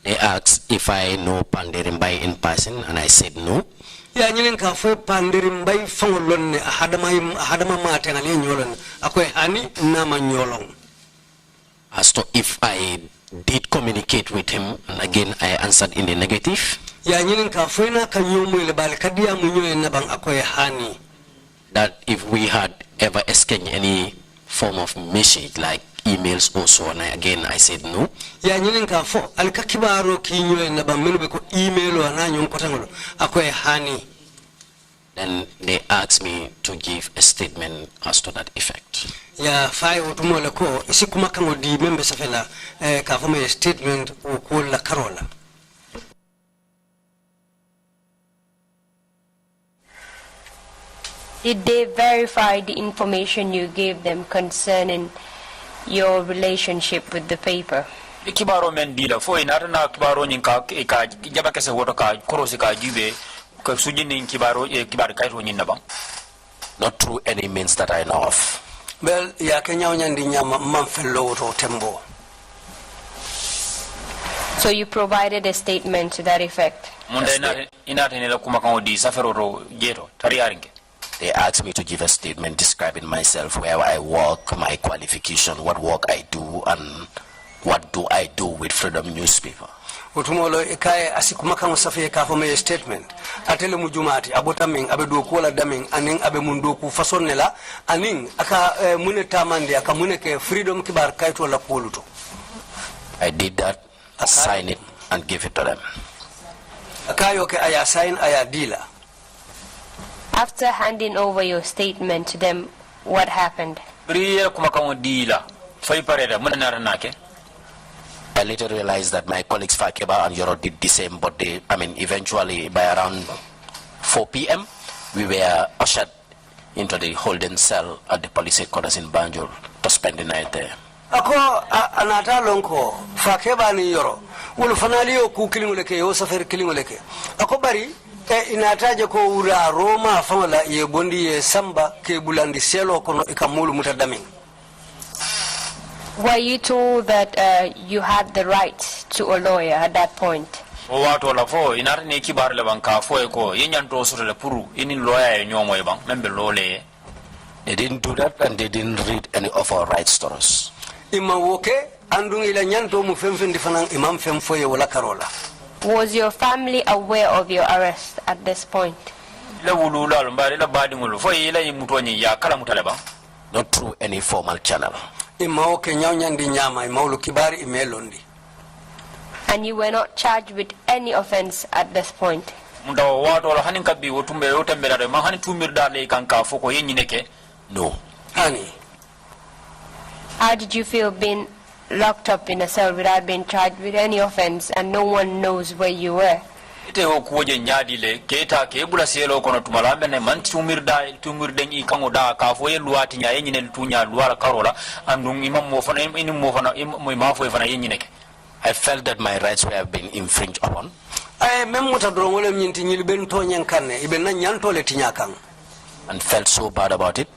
They asked if I know Panderimbai in person, and I said no. Ya nyinin ka fo Panderimbai fangolon ne hadama mate ngale nyolon ako hani nama nyolong. As to if I did communicate with him, and again I answered in the negative. Ya nyinin ka fo na kanyomo ile bal kadia munyo na bang ako hani. That if we had ever exchanged any form of message like emails also, and again I said no. Ya nyinin ka fo alka kibaro kinyo na bang menu ko email wa na nyon kotangolo ako hani. Then they asked me to give a statement as to that effect. Ya fai otumole ko isi kumakango di membe safela ka fo me statement ko la karola. Did they verify the information you gave them concerning your relationship with the paper? Kibaro men dila fo inata na kibaro nyinka ka jaba kese woto ka korosi ka jube ka sujini kibaro kibar kaito nyinna bang. Not through any means that I know of. Well, ya Kenya nyandi nyama manfelo to tembo. So you provided a statement to that effect? Munda inata nila kumakango di safero ro jeto tariyaringe. They asked me to give a statement describing myself, where I work, my qualification, what work I do, and what do I do with Freedom newspaper. Utumolo ikaye asikumakango safi ka fo me statement. Atele mujumati abotaming abedu kola daming aning abe mundoku fasonela aning aka mune tamande aka mune ke Freedom kibar kaito la koluto. I did that, sign it, and give it to them. Akayo ke aya sign aya dealer. After handing over your statement to them, what happened? I later realized that my colleagues Fakeba and Yoro did the same, but eventually by around 4 p.m., we were ushered into the holding cell at the police headquarters in Banjul to spend the night there. Ako anata lonko Fakeba ni Yoro. Wulu fanalio ku kilingoleke yo safer kilingoleke. Ako bari inataje ko ura Roma famala ye bondi ye samba ke bulandi selo kono ikamulu mutadaming. Were you told that you had the right to a lawyer at that point? Wato la fo inata ne kibar le banka fo ko yenyanto sura le puru inin lawyer nyomo e bang membe lole. They didn't do that, and they didn't read any of our rights to us. Ima woke andung ila nyanto mu femfendi fanang imam femfoye wala karola. Was your family aware of your arrest at this point? Not through any formal channel. And you were not charged with any offense at this point? No. How did you feel being locked up in a cell without being charged with any offense and no one knows where you were? I felt that my rights were being infringed upon. And felt so bad about it.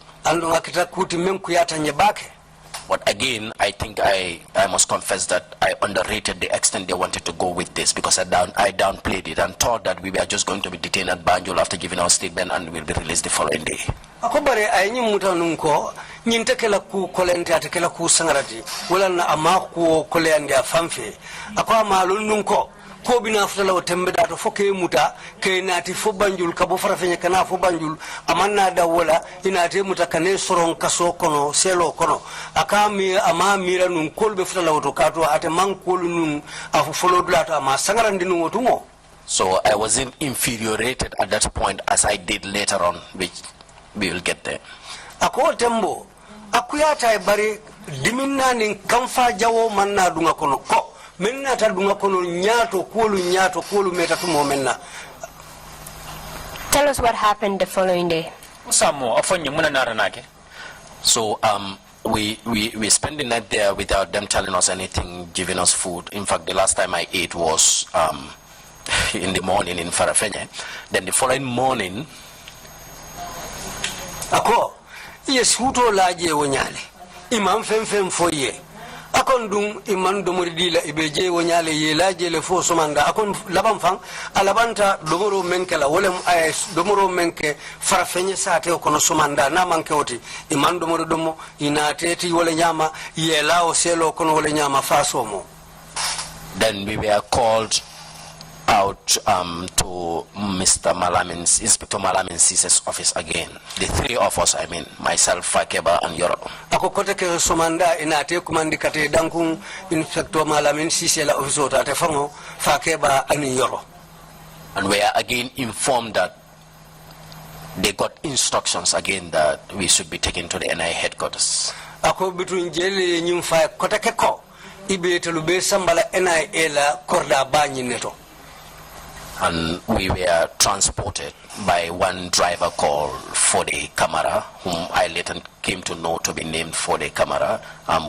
But again, I think I must confess that I underrated the extent they wanted to go with this, because I downplayed it and thought that we were just going to be detained at Banjul after giving our statement and we'll be released the following day. Akobare ayinyi mutanunko nyintekela ku kolente atekela ku sangarati wala na amaku kolende afamfe akwa malununko ko bina futala otembeda to foke muta ke nati fo Banjul kabo farafenya kana fo Banjul amanna da wala inate muta kane soron kaso kono selo kono akami amamira nun kolbe futala oto kato ate mankolu nun afu folodula to ama sangarandi nun otumo. So I wasn't infuriated at that point as I did later on, which we will get there. Ako tembo akuyata bari diminna nin kamfa jawo manna dunga kono ko menna ta dunga kono nyato kolu metatu mo menna. Tell us what happened the following day. Samo afonye muna naranake. So we spent the night there without them telling us anything, giving us food. In fact, the last time I ate was in the morning in Farafenye. Then the following morning, ako yes huto laje wonyale imam fem foye akon dum iman do muridila ibeje wonyale ye laje le fo somanda akon laban fan alabanta domoro menkela wolem ay domoro menke Farafenye sate ko no somanda na manke oti iman do moro domo ina teti wala nyama ye lao selo kono wala nyama fasomo. then we were called out to Mr. Malamin's, Inspector Malamin Sise's office again. The three of us, I mean, myself, Fakeba, and Yoro. Ako kote ke somanda inate kumandi kate dankung Inspector Malamin Sise la office ota ate fango Fakeba and Yoro. And we are again informed that they got instructions again that we should be taken to the NI headquarters. Ako between jeli nyumfa kote ke ko ibe telube sambala NI la korda banyi neto. And we were transported by one driver called Fode Camara, whom I later came to know to be named Fode Camara,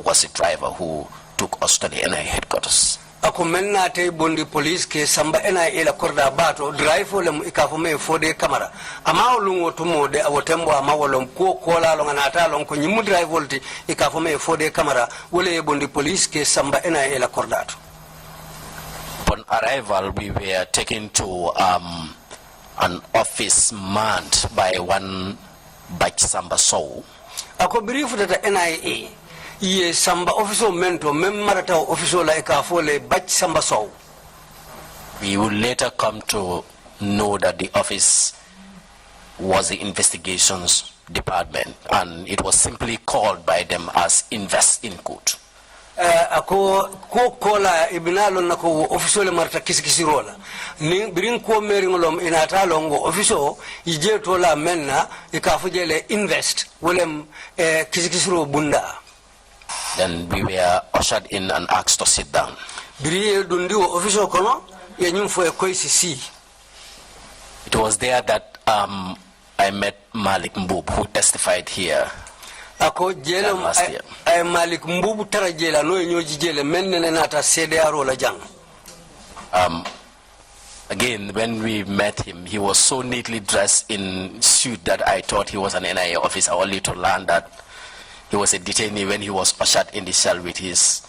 was a driver who took us to the NI headquarters. Ako menna te bondi police ke samba NI la korda bato driver lem ikafume Fode Camara. Ama olungo tumo de awotembo ama wolom ko kola longa nata long ko nyimu driver ti ikafume Fode Camara wole bondi police ke samba NI la kordato. Upon arrival, we were taken to an office manned by one Bach Samba Sow. Ako brief data NIA ye Samba officer mento memmarata officer la ekafole Bach Samba Sow. We would later come to know that the office was the investigations department, and it was simply called by them as Invest in Court. Ako ko kola ibinalo nako officer le marta kisikisirola ni birin ko meringolom inata longo officer ije tola menna ikafujele invest wolem kisikisiro bunda. Then we were ushered in and asked to sit down. Biri dundi officer kono ye nyumfo e koisi. It was there that I met Malik Mbub, who testified here. Ako jele ay Malik Mbubu tara jela no ñoji jele menne nata CDRO la jang. Again, when we met him, he was so neatly dressed in suit that I thought he was an NIA officer, only to learn that he was a detainee when he was ushered in the cell with his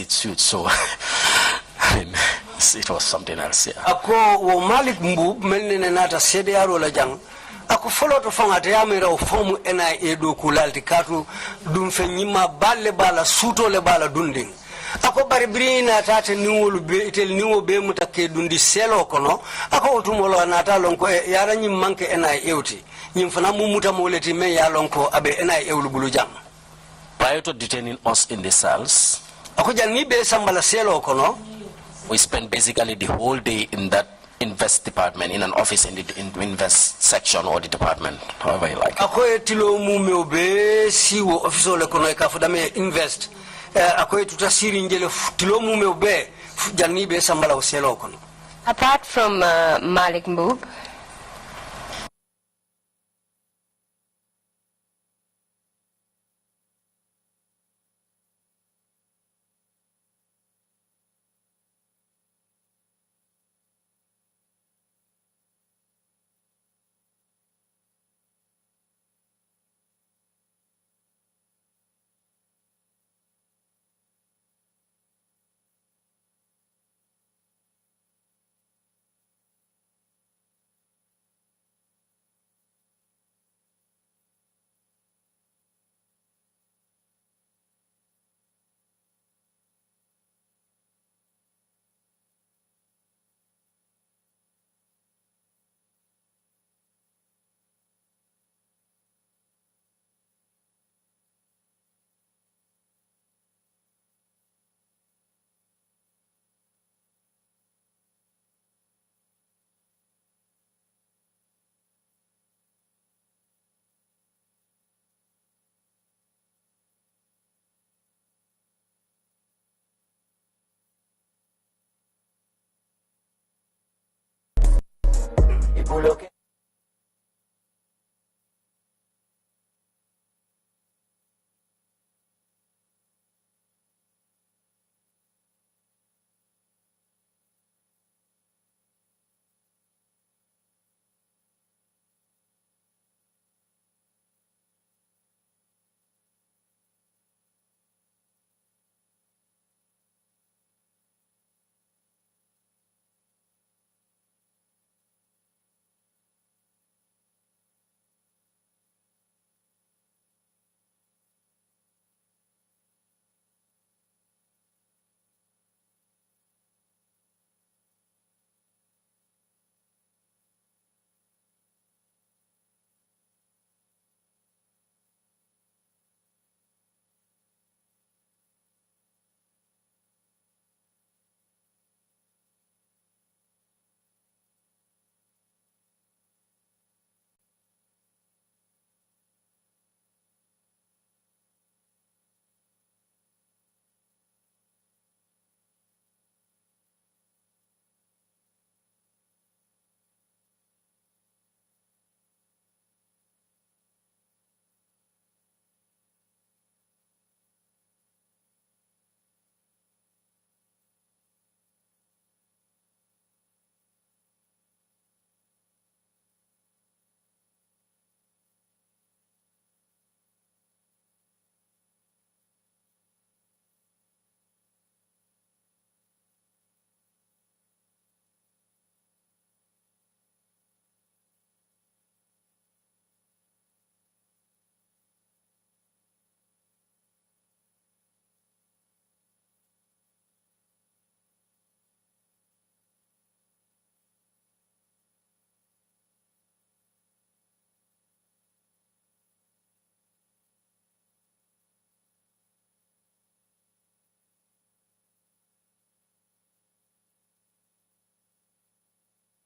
suit. So I mean, it was something else. Yeah. Ako wo Malik Mbub menne nata CDRO la jang. Ako follow to fanga te yamira fomu NIA do kulalti katu dum fe nyima balle bala suto le bala dunding. Ako bari brina tate niwolu be itel niwo be mutake dundi selo kono ako tumolo nata lonko yara nyim manke NIA uti nyim fana mumuta moleti me ya lonko abe NIA ulu bulu jam. Prior to detaining us in the cells, ako janni be sambala selo kono, we spent basically the whole day in that invest department, in an office in the invest section or the department, however you like. Ako etilo mume obe siwo officer le kono ikafudame invest. Ako tutasiri njele tilo mume obe janni be sambala uselo kono. Apart from Malik Mbub,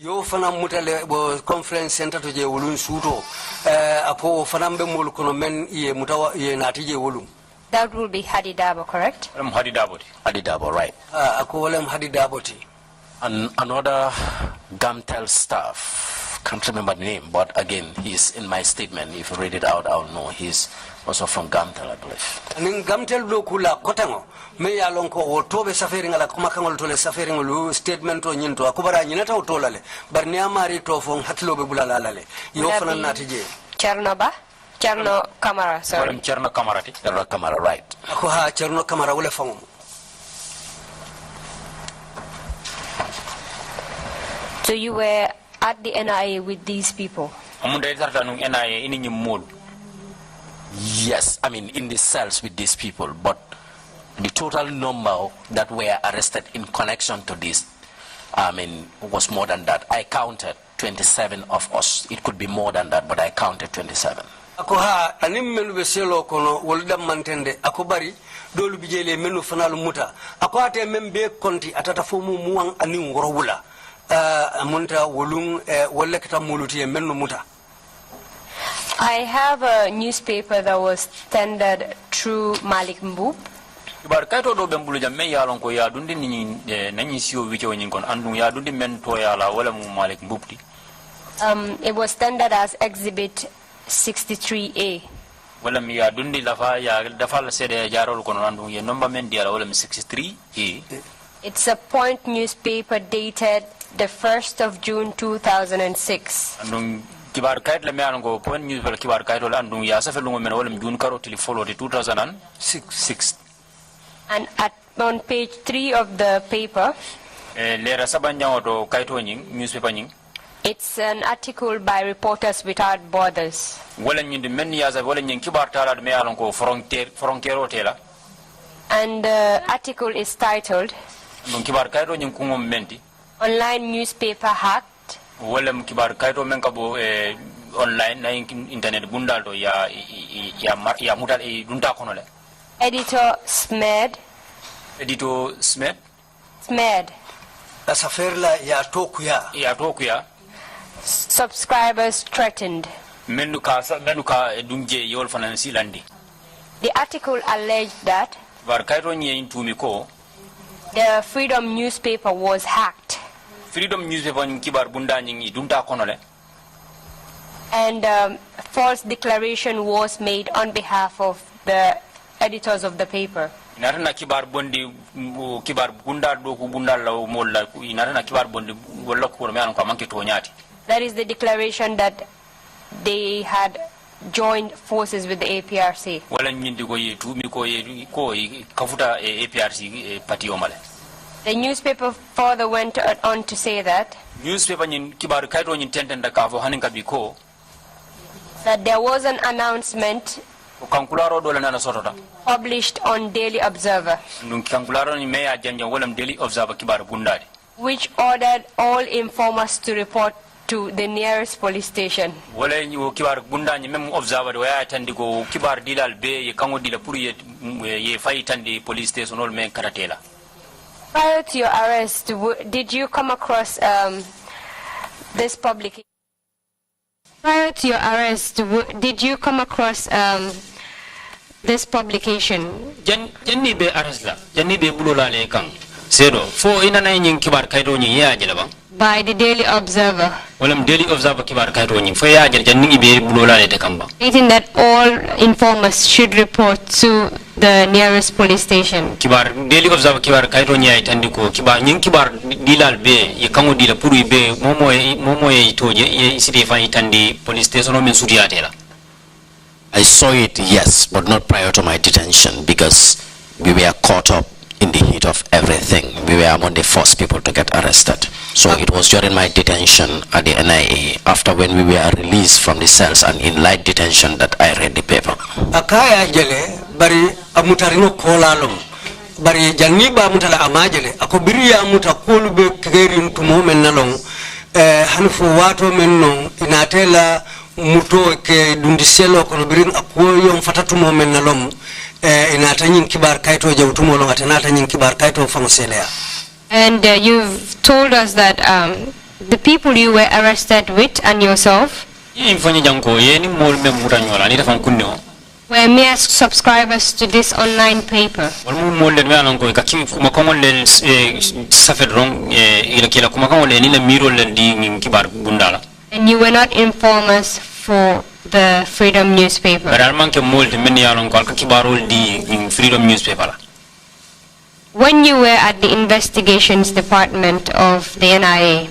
yo fana mutale bo conference center to je wolun suto ako fana be mol kono men ye mutawa ye nati je wolun. That will be Hadi Dabo, correct? Hadi Dabo, right. Ako wolem Hadi Daboti. And another Gamtel staff, can't remember the name, but again, he's in my statement. If you read it out, I'll know. He's also from Gamtel, I believe. Ning Gamtel do kula kotango me ya lonko o tobe safari ngala kuma kangol tole safari ngolu statement to nyinto akubara nyinata utolale bar ni amari to fon hatlo be bulala lale yo fana natije Cherno Kamara, sorry. Cherno Kamara, right. Ako ha Cherno Kamara wala fon. So you were at the NIA with these people? Yes, I mean in the cells with these people, but the total number that were arrested in connection to this, I mean, was more than that. I counted 27 of us. It could be more than that, but I counted 27. Ako ha anim menu be selo kono wolda mantende ako bari dolu bijele menu fanalu muta ako ate membe konti atata fomu muang ani ngorowula amunta wolung wolle kata muluti menu muta. I have a newspaper that was tendered through Malik Mbub. Ibar kaito do bembulu jamme ya lon ko ya dundi ni nani siyo wicho nyin kon andu ya dundi men to ya la wala mu Malik Mbub. It was tendered as Exhibit 63A. Wala mi ya dundi lafa ya dafa la sede jarol kono andu ye number men dia wala mi 63A. It's a point newspaper dated the 1st of June 2006. Andu kibar kayit la me ango point newspaper kibar kayit la andu ya safe lungo men wala mi jun karo tili follow the 2006. And on page 3 of the paper, lera sabanya do kayito nyin newspaper nyin. It's an article by Reporters Without Borders. And the article is titled Online Newspaper Hacked. Editor Smed. Tokuya. Subscribers threatened. The article alleged that the Freedom newspaper was hacked. Freedom newspaper kibar bunda nyingi dunta konole. And false declaration was made on behalf of the editors of the paper. Inarana kibar bondi kibar bunda do ku bunda law molla inarana kibar bondi wala ko me an ko manke to nyati. That is the declaration that they had joined forces with the APRC. Wala nyindi ko yetu mi ko kafuta APRC party omale. The newspaper further went on to say that Newspaper nyin kibar kaito nyin tentenda ka fo hanin ka biko that there was an announcement kankularo do lana sotota published on Daily Observer nun kankularo ni meya janja wolam Daily Observer kibar bundade which ordered all informers to report to the nearest police station. Wala ni kibar bunda ni mem Observer do ya tandi ko kibar dilal be ye kango dila pour ye fay tandi police station ol men karatela. Prior to your arrest, did you come across this publication? Prior to your arrest, did you come across this publication? Janni be arrest la janni be bulola le kan sedo fo ina na nyin kibar kaydo nyi ya jela bang By the Daily Observer, walam Daily Observer kibar kaydo nyi fo ya jela janni be bulola le te kamba stating that all informers should report to the nearest police station. kibar Daily Observer kibar kaydo nyi ay tandiko kibar nyin kibar dilal be ye kango dila pour be momo ye toje ye sidi fa itandi police station o men sudiyatela. I saw it, yes, but not prior to my detention because we were caught up in the heat of everything. We were among the first people to get arrested. So it was during my detention at the NIA, after when we were released from the cells and in light detention, that I read the paper. Akaya jele bari amutarino kolalom bari janiba mutala amajele akobiri ya mutakulu be keri ntumo menalong hanfu wato menno inatela muto ke dundiselo kono birin akoyo mfatatu mo menalom inata nyin kibar kaito jawtumo lo atanata nyin kibar kaito fangoselea. And you've told us that the people you were arrested with and yourself were mere subscribers to this online paper. And you were not informers for the Freedom newspaper. When you were at the investigations department of the NIA,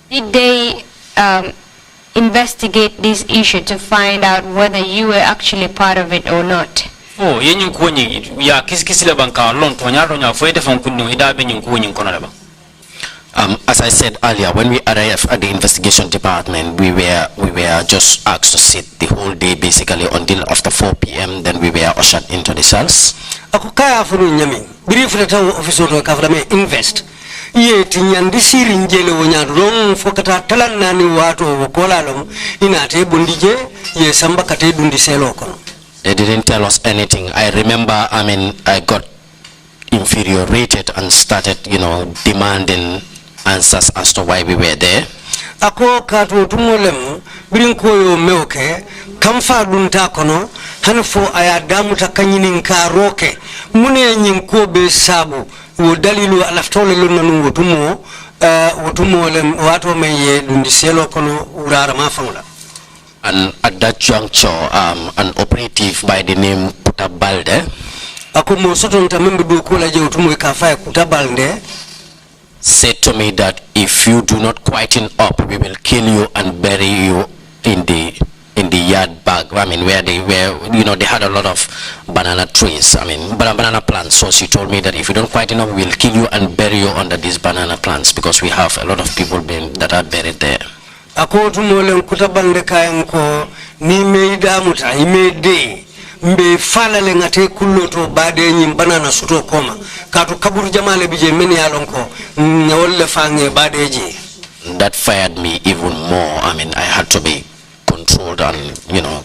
did they investigate this issue to find out whether you were actually part of it or not? Oh, ya kisikisile banka lonto nyaronya foede fonkunno idabe nyunkunyin konalaba. As I said earlier, when we arrived at the investigation department, we were just asked to sit the whole day basically until after 4 p.m. Then we were ushered into the cells. Akukaya furu nyami brief letter officer to kavrame invest ye tinyandi siri njele wonyadong fokata talanani watu wokolalom inate bundije ye samba kate dundiselo kono. They didn't tell us anything. I remember, I got infuriated and started, demanding answers as to why we were there. Ako katu tumolem birinko yo meoke kamfa dunta kono hanfo ayadamu takanyini nkaroke mune nyinko be sabu wo dalilu alaftole lonu wotumo wotumo lem wato meye dundiselo kono urara mafangula. And at that juncture, an operative by the name Kutabalde said to me that if you do not quieten up, we will kill you and bury you in the yard bag. Where they had a lot of banana trees. Banana plants. So she told me that if you don't quieten up, we will kill you and bury you under these banana plants because we have a lot of people that are buried there. Ako tumole kutabande kayanko ni meida muta imede mbe fala le ngate kuloto bade nyimbana na suto koma katu kaburu jamale bije meni yalonko nyawolle fange badeji. That fired me even more. I had to be controlled and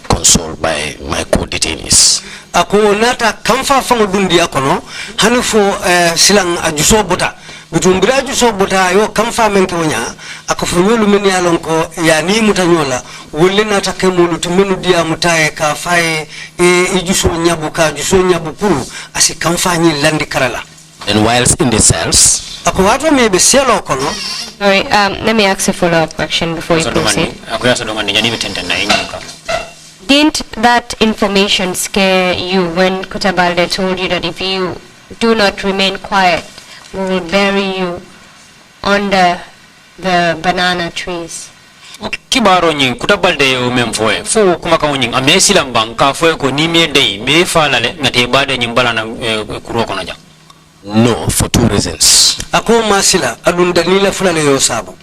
consoled by my co-detainees. Ako nata kamfa fango dundi yakono hanufo silang ajuso bota bitumbira ajuso bota yo kamfa menke wonya akafunyolu meni yalonko ya ni mutanyola wolle nata kemulu tumenu dia mutaye ka faye ijuso nyabu ka juso nyabu puru asi kamfa nyi landi karala. And whilst in the cells, ako wato me be selo kono. Sorry, let me ask a follow-up question before you proceed. Didn't that information scare you when Kutabalde told you that if you do not remain quiet, we will bury you under the banana trees? Kibaro nyin Kutabalde yo memfoe fu kuma ka nyin amesi lambang ka foe ko ni me dei me fala le ngate bade nyin balana kuro kono jang. No, for two reasons. Ako masila adun dalila fulale yo sabu.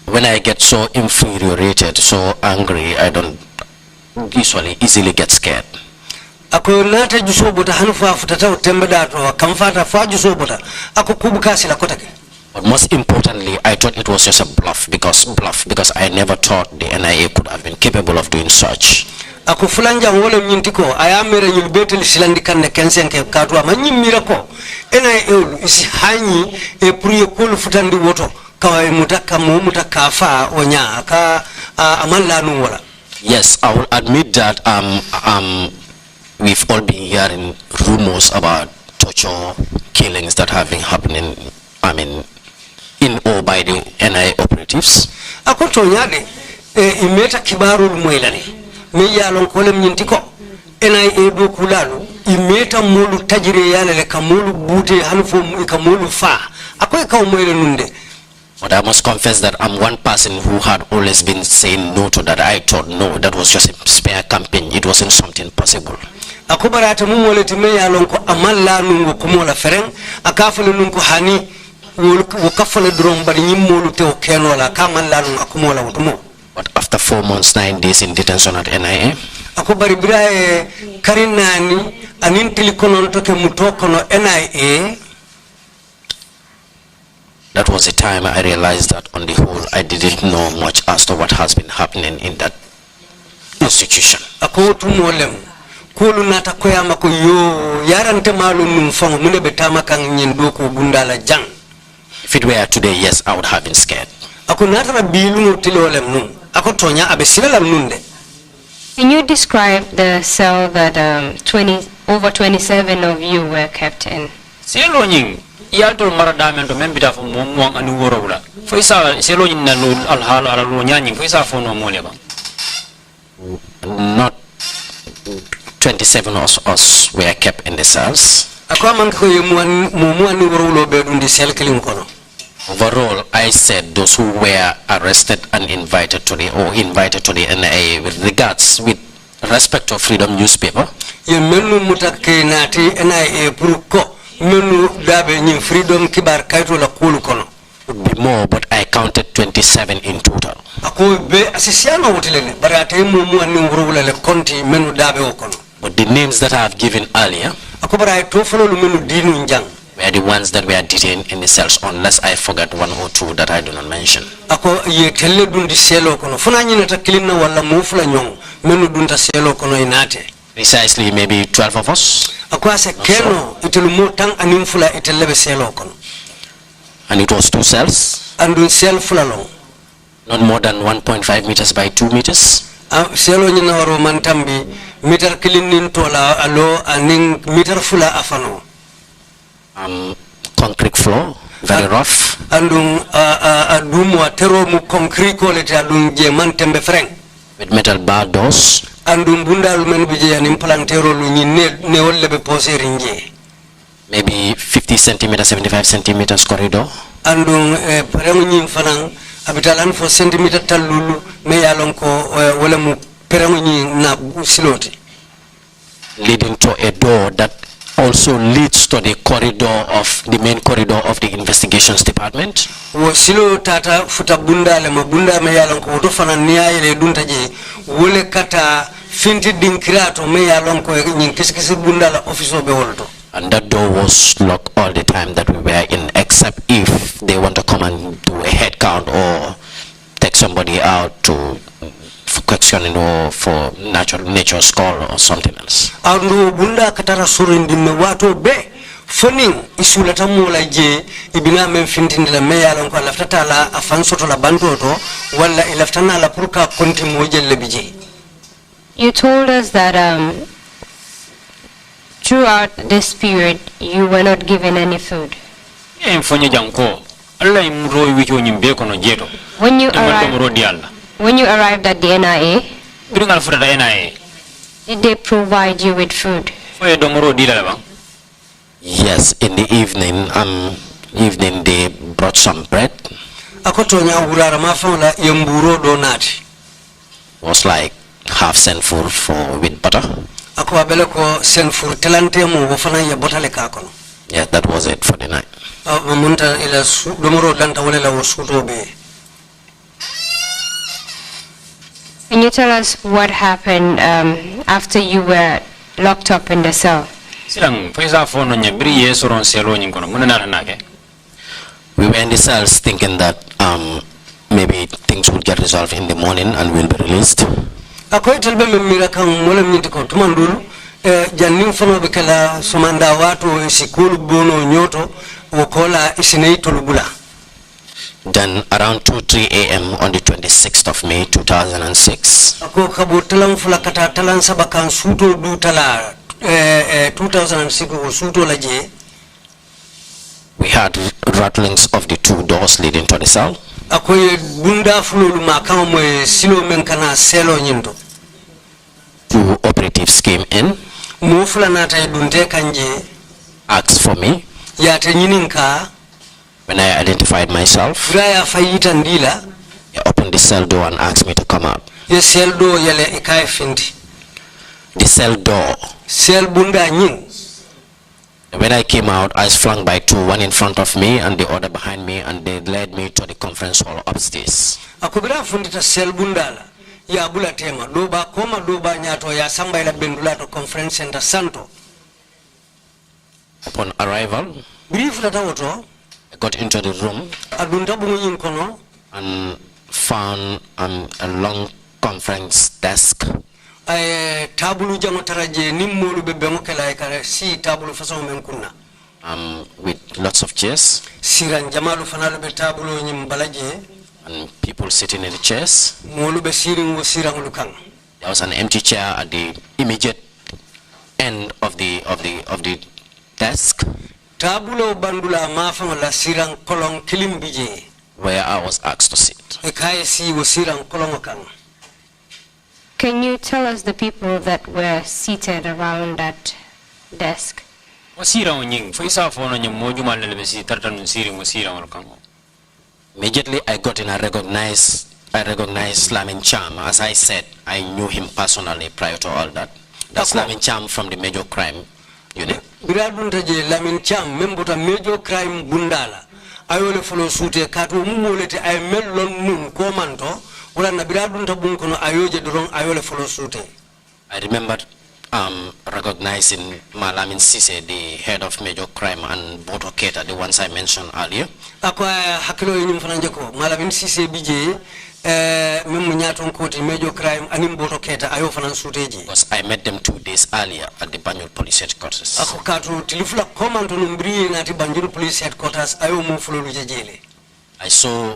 When I get so infuriated, so angry, I don't usually easily get scared. Ako nata jusobota hanufa futata utembeda to kamfata fa jusobota ako kubuka sila kotake. But most importantly, I thought it was just a bluff because I never thought the NIA could have been capable of doing such. Ako fulanja wole nyintiko ayamere nyulbetel silandi kanne kensenke katwa manyimira ko NIA isi hanyi e puriye kulu futandi woto kawa mutaka mu mutaka fa onya ka amalla nuwala. Yes, I will admit that we've all been hearing rumors about torture killings that have been happening, in or by the NIA operatives. Ako tonyade imeta kibaru mwelani me yalon kolem nyintiko NIA do kulalu imeta mulu tajire yale le kamulu bute hanfo ikamulu fa ako ikaw mwele nunde. But I must confess that I'm one person who had always been saying no to that. I thought no, that was just a spare campaign. It wasn't something possible. Ako barata mumole time yalon ko amalla nungo kumola fereng akafale nungo hani wukafale drum bari nyimolu te okenola kamalla nungo kumola wutumo. But after 4 months, 9 days in detention at NIA, ako bari birae karinani anintili kono toke mutokono NIA. that was the time I realized that on the whole I didn't know much as to what has been happening in that institution. Ako tumolem kulu nata koyama ko yo yarante malu mfongo mune betama kan nyendo ko bundala jang. If it were today, yes, I would have been scared. Ako nata bilu tilolem nu ako tonya abesilalam nunde. Can you describe the cell that over 27 of you were kept in? Selo nying yaltol maradamen to membita fo momwang anu worowla fo isa selo nyin na no alhala ala lo nyanyin fo isa fo no mole ba. Not 27 of us were kept in the cells. Ako man ko mumu anu worowlo be dundi sel kelin kono. Overall, I said those who were arrested and invited to the NIA with respect to Freedom newspaper. Ye menu mutake nati NIA puruko menu dabe nyi Freedom kibar kaito la kulu kono. Would be more, but I counted 27 in total. Ako be asisiano utilele barate mumu anu worowla le konti menu dabe okono. But the names that I have given earlier ako barate to follow menu dinu njang. Were the ones that were detained in the cells, unless I forgot one or two that I do not mention. Ako ye telle dundi selo kono funa nyina takilina wala mufula nyong menu dunta selo kono inate. Precisely, maybe 12 of us. Ako ase keno itulumu tang animfula itelebe selo kono. And it was 2 cells. Andun sel fula long. Not more than 1.5 meters by 2 meters. Selo nyina waro mantambi meter kilinin tola alo aning meter fula afano. Concrete floor, very rough. Andung adumwa tero mu concrete quality adung je mantembe freng. With metal bar doors. Andung bundal men bije anim plantero lu ni ne wolle be pose rinje. Maybe 50 centimeters, 75 centimeters corridor. Andung pereng ni fanang abitalan for centimeter talulu me yalon ko wala mu pereng ni na siloti. Leading to a door that also leads to the main corridor of the investigations department. Wo silo tata futa bunda le mabunda me yalon ko to fana niya ile dunta je wole kata finti dinkirato me yalon ko nyin kiskisi bunda la office be wolto. And that door was locked all the time that we were in, except if they want to come and do a head count or take somebody out for questioning or for nature score or something else. Andu bunda katara surindi me wato be foning isulata mola je ibina men fintindila me yalon ko laftata la afansoto la bandoto wala ilaftana la purka konti mojelle bije. You told us that throughout this period, you were not given any food. En fonye janko. Allah imro wicho nyimbe kono jeto. When you arrived at the NIA, Biringal futa da NIA. did they provide you with food? Foye domoro dila bang. Yes, in the evening they brought some bread. Akotonya urara mafala yemburo donati. Was like half cent full with butter. Ako abele ko sen fur telante mo wofana ya botale ka kono. Yes, that was it for the night. Munta ila domoro lanta wala la wosuto be. Can you tell us what happened after you were locked up in the cell? Silang pesa fono nya biri yesoron selo nyin kono munana nake. We were in the cells thinking that maybe things would get resolved in the morning and we'll be released. Akoy telbe memira kan wala minti ko tumandulu jannim fono be kala sumanda watu sikulu bono nyoto wokola isinei tolubula. Then around 2-3 a.m. on the 26th of May 2006, Ako kabo talang fula kata talang sabakan suto du tala 2006 o suto laje. we had rattlings of the 2 doors leading to the cell. Akoy bunda fululu makama mwe silo menkana selo nyindo. 2 operatives came in, Mo fula nata dunte kanje asked for me. ya te nyininka When I identified myself, graya fayita ndila they opened the cell door and asked me to come out. ye sel do yele ikaye finti. The cell door. Sel bunda nyin. When I came out, I was flanked by 2, one in front of me and the other behind me, and they led me to the conference hall upstairs. Akubira fundita sel bundala ya bula tema doba koma doba nyato ya samba ila bendula to conference center santo. Upon arrival, Brief lata woto I got into the room adunda bungu nyin kono and found a long conference desk ay tabulu jango taraje nimmolu be bengo kala kare si tabulu façon men kunna with lots of chairs siran jamalu fanalu be tabulu nyim balaje and people sitting in the chairs. molu be sirin wo siran lukan. There was an empty chair at the immediate end of the desk Tabulo bandula mafama la siran kolong kilimbije where I was asked to sit. e kay si wo siran kolong kan. Can you tell us the people that were seated around that desk? Wasira onying pesa fono nya moju malele besi tartan siri wasira wal kango. Immediately I got in, I recognized Lamin Cham. As I said, I knew him personally prior to all that. That's Lamin Cham from the major crime unit. Biradunta je Lamin Cham membota major crime bundala ayole folo sute katu mumolete ay mellon nun komanto wala na biradunta bunkono ayoje doron ayole folo sute. I remembered recognizing Malamin Sise, the head of major crime, and Boto Keta, the ones I mentioned earlier. Akwa hakilo yinyum fananjeko Malamin Sise bije memu nyaton koti major crime anim Boto Keta ayo fanan suteji. Because I met them 2 days earlier at the Banjul Police Headquarters. Ako katu tilifula komanto numbri nati Banjul Police Headquarters ayo mufulu lujejele. I saw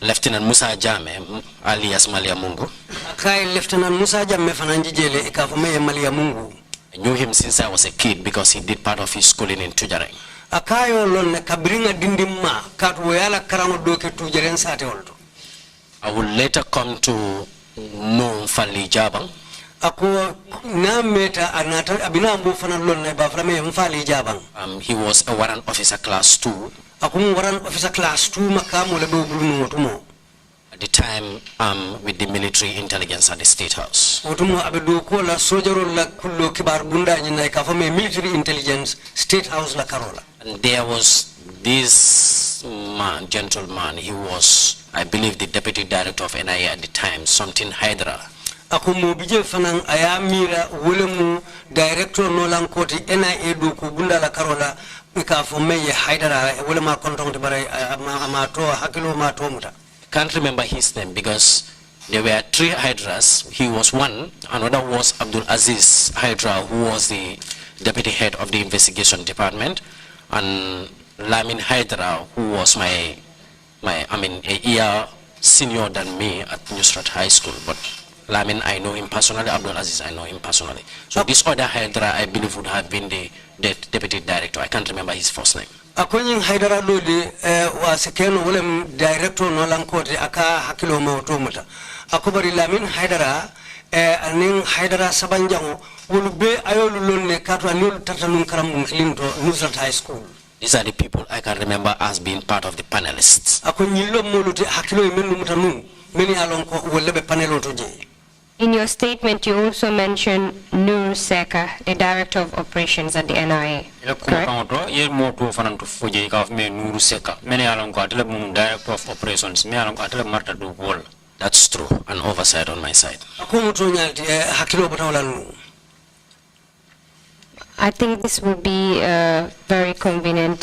Lieutenant Musa Jame, alias Malia Mungu. Akai Lieutenant Musa Jame fananjijele ikafumeye Malia Mungu. I knew him since I was a kid because he did part of his schooling in Tujareng. Akayo lon kabringa dindimma katu yala karamo doke Tujaren sate olto. I would later come to know Fali Jabang. Ako na meta anata abina mbo fana lon na ba frame Fali Jabang. He was a warrant officer class 2. Ako warrant officer class 2 makamu le do bulu otumo. At the time, with the military intelligence at the State House. Otumo abedo ko la sojaro la kullo kibar bunda nyina ka fame military intelligence State House la Karola. And there was this man, gentleman, he was, I believe, the deputy director of NIA at the time, something Hydra. Ako mo bije fanan ayamira wolemu director no lankoti NIA do ko bunda la Karola ka fome ye Hydra wolema kontonte bare amato hakilo ma to muta. Can't remember his name because there were 3 Hydras. He was one. Another was Abdul Aziz Hydra, who was the deputy head of the investigation department, and Lamin Hydra, who was a year senior than me at Nusrat High School. But Lamin, I know him personally. Abdul Aziz, I know him personally. So this other Hydra, I believe, would have been the deputy director. I can't remember his first name. Akonyin Hydra Lodi was a ken wolem director no lankote aka hakilo mautomuta. Akobari Lamin Hydra aning Hydra Sabanjango will be ayolulone katwa nul tatanum karam klinto Nusrat High School. These are the people I can remember as being part of the panelists. Akonyilo moluti hakilo imenu mutanu many alonko wolebe panelo toje. In your statement, you also mentioned Nur Seka, the Director of Operations at the NRA. Correct? That's true, an oversight on my side. I think this would be a very convenient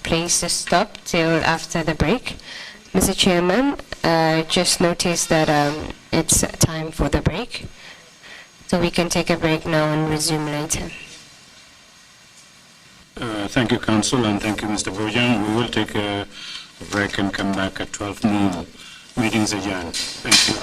place to stop till after the break. Mr. Chairman, just noticed that it's time for the break. So we can take a break now and resume later. Thank you, Council, and thank you, Mr. Bojang. We will take a break and come back at 12 noon. Meetings adjourned. Thank you.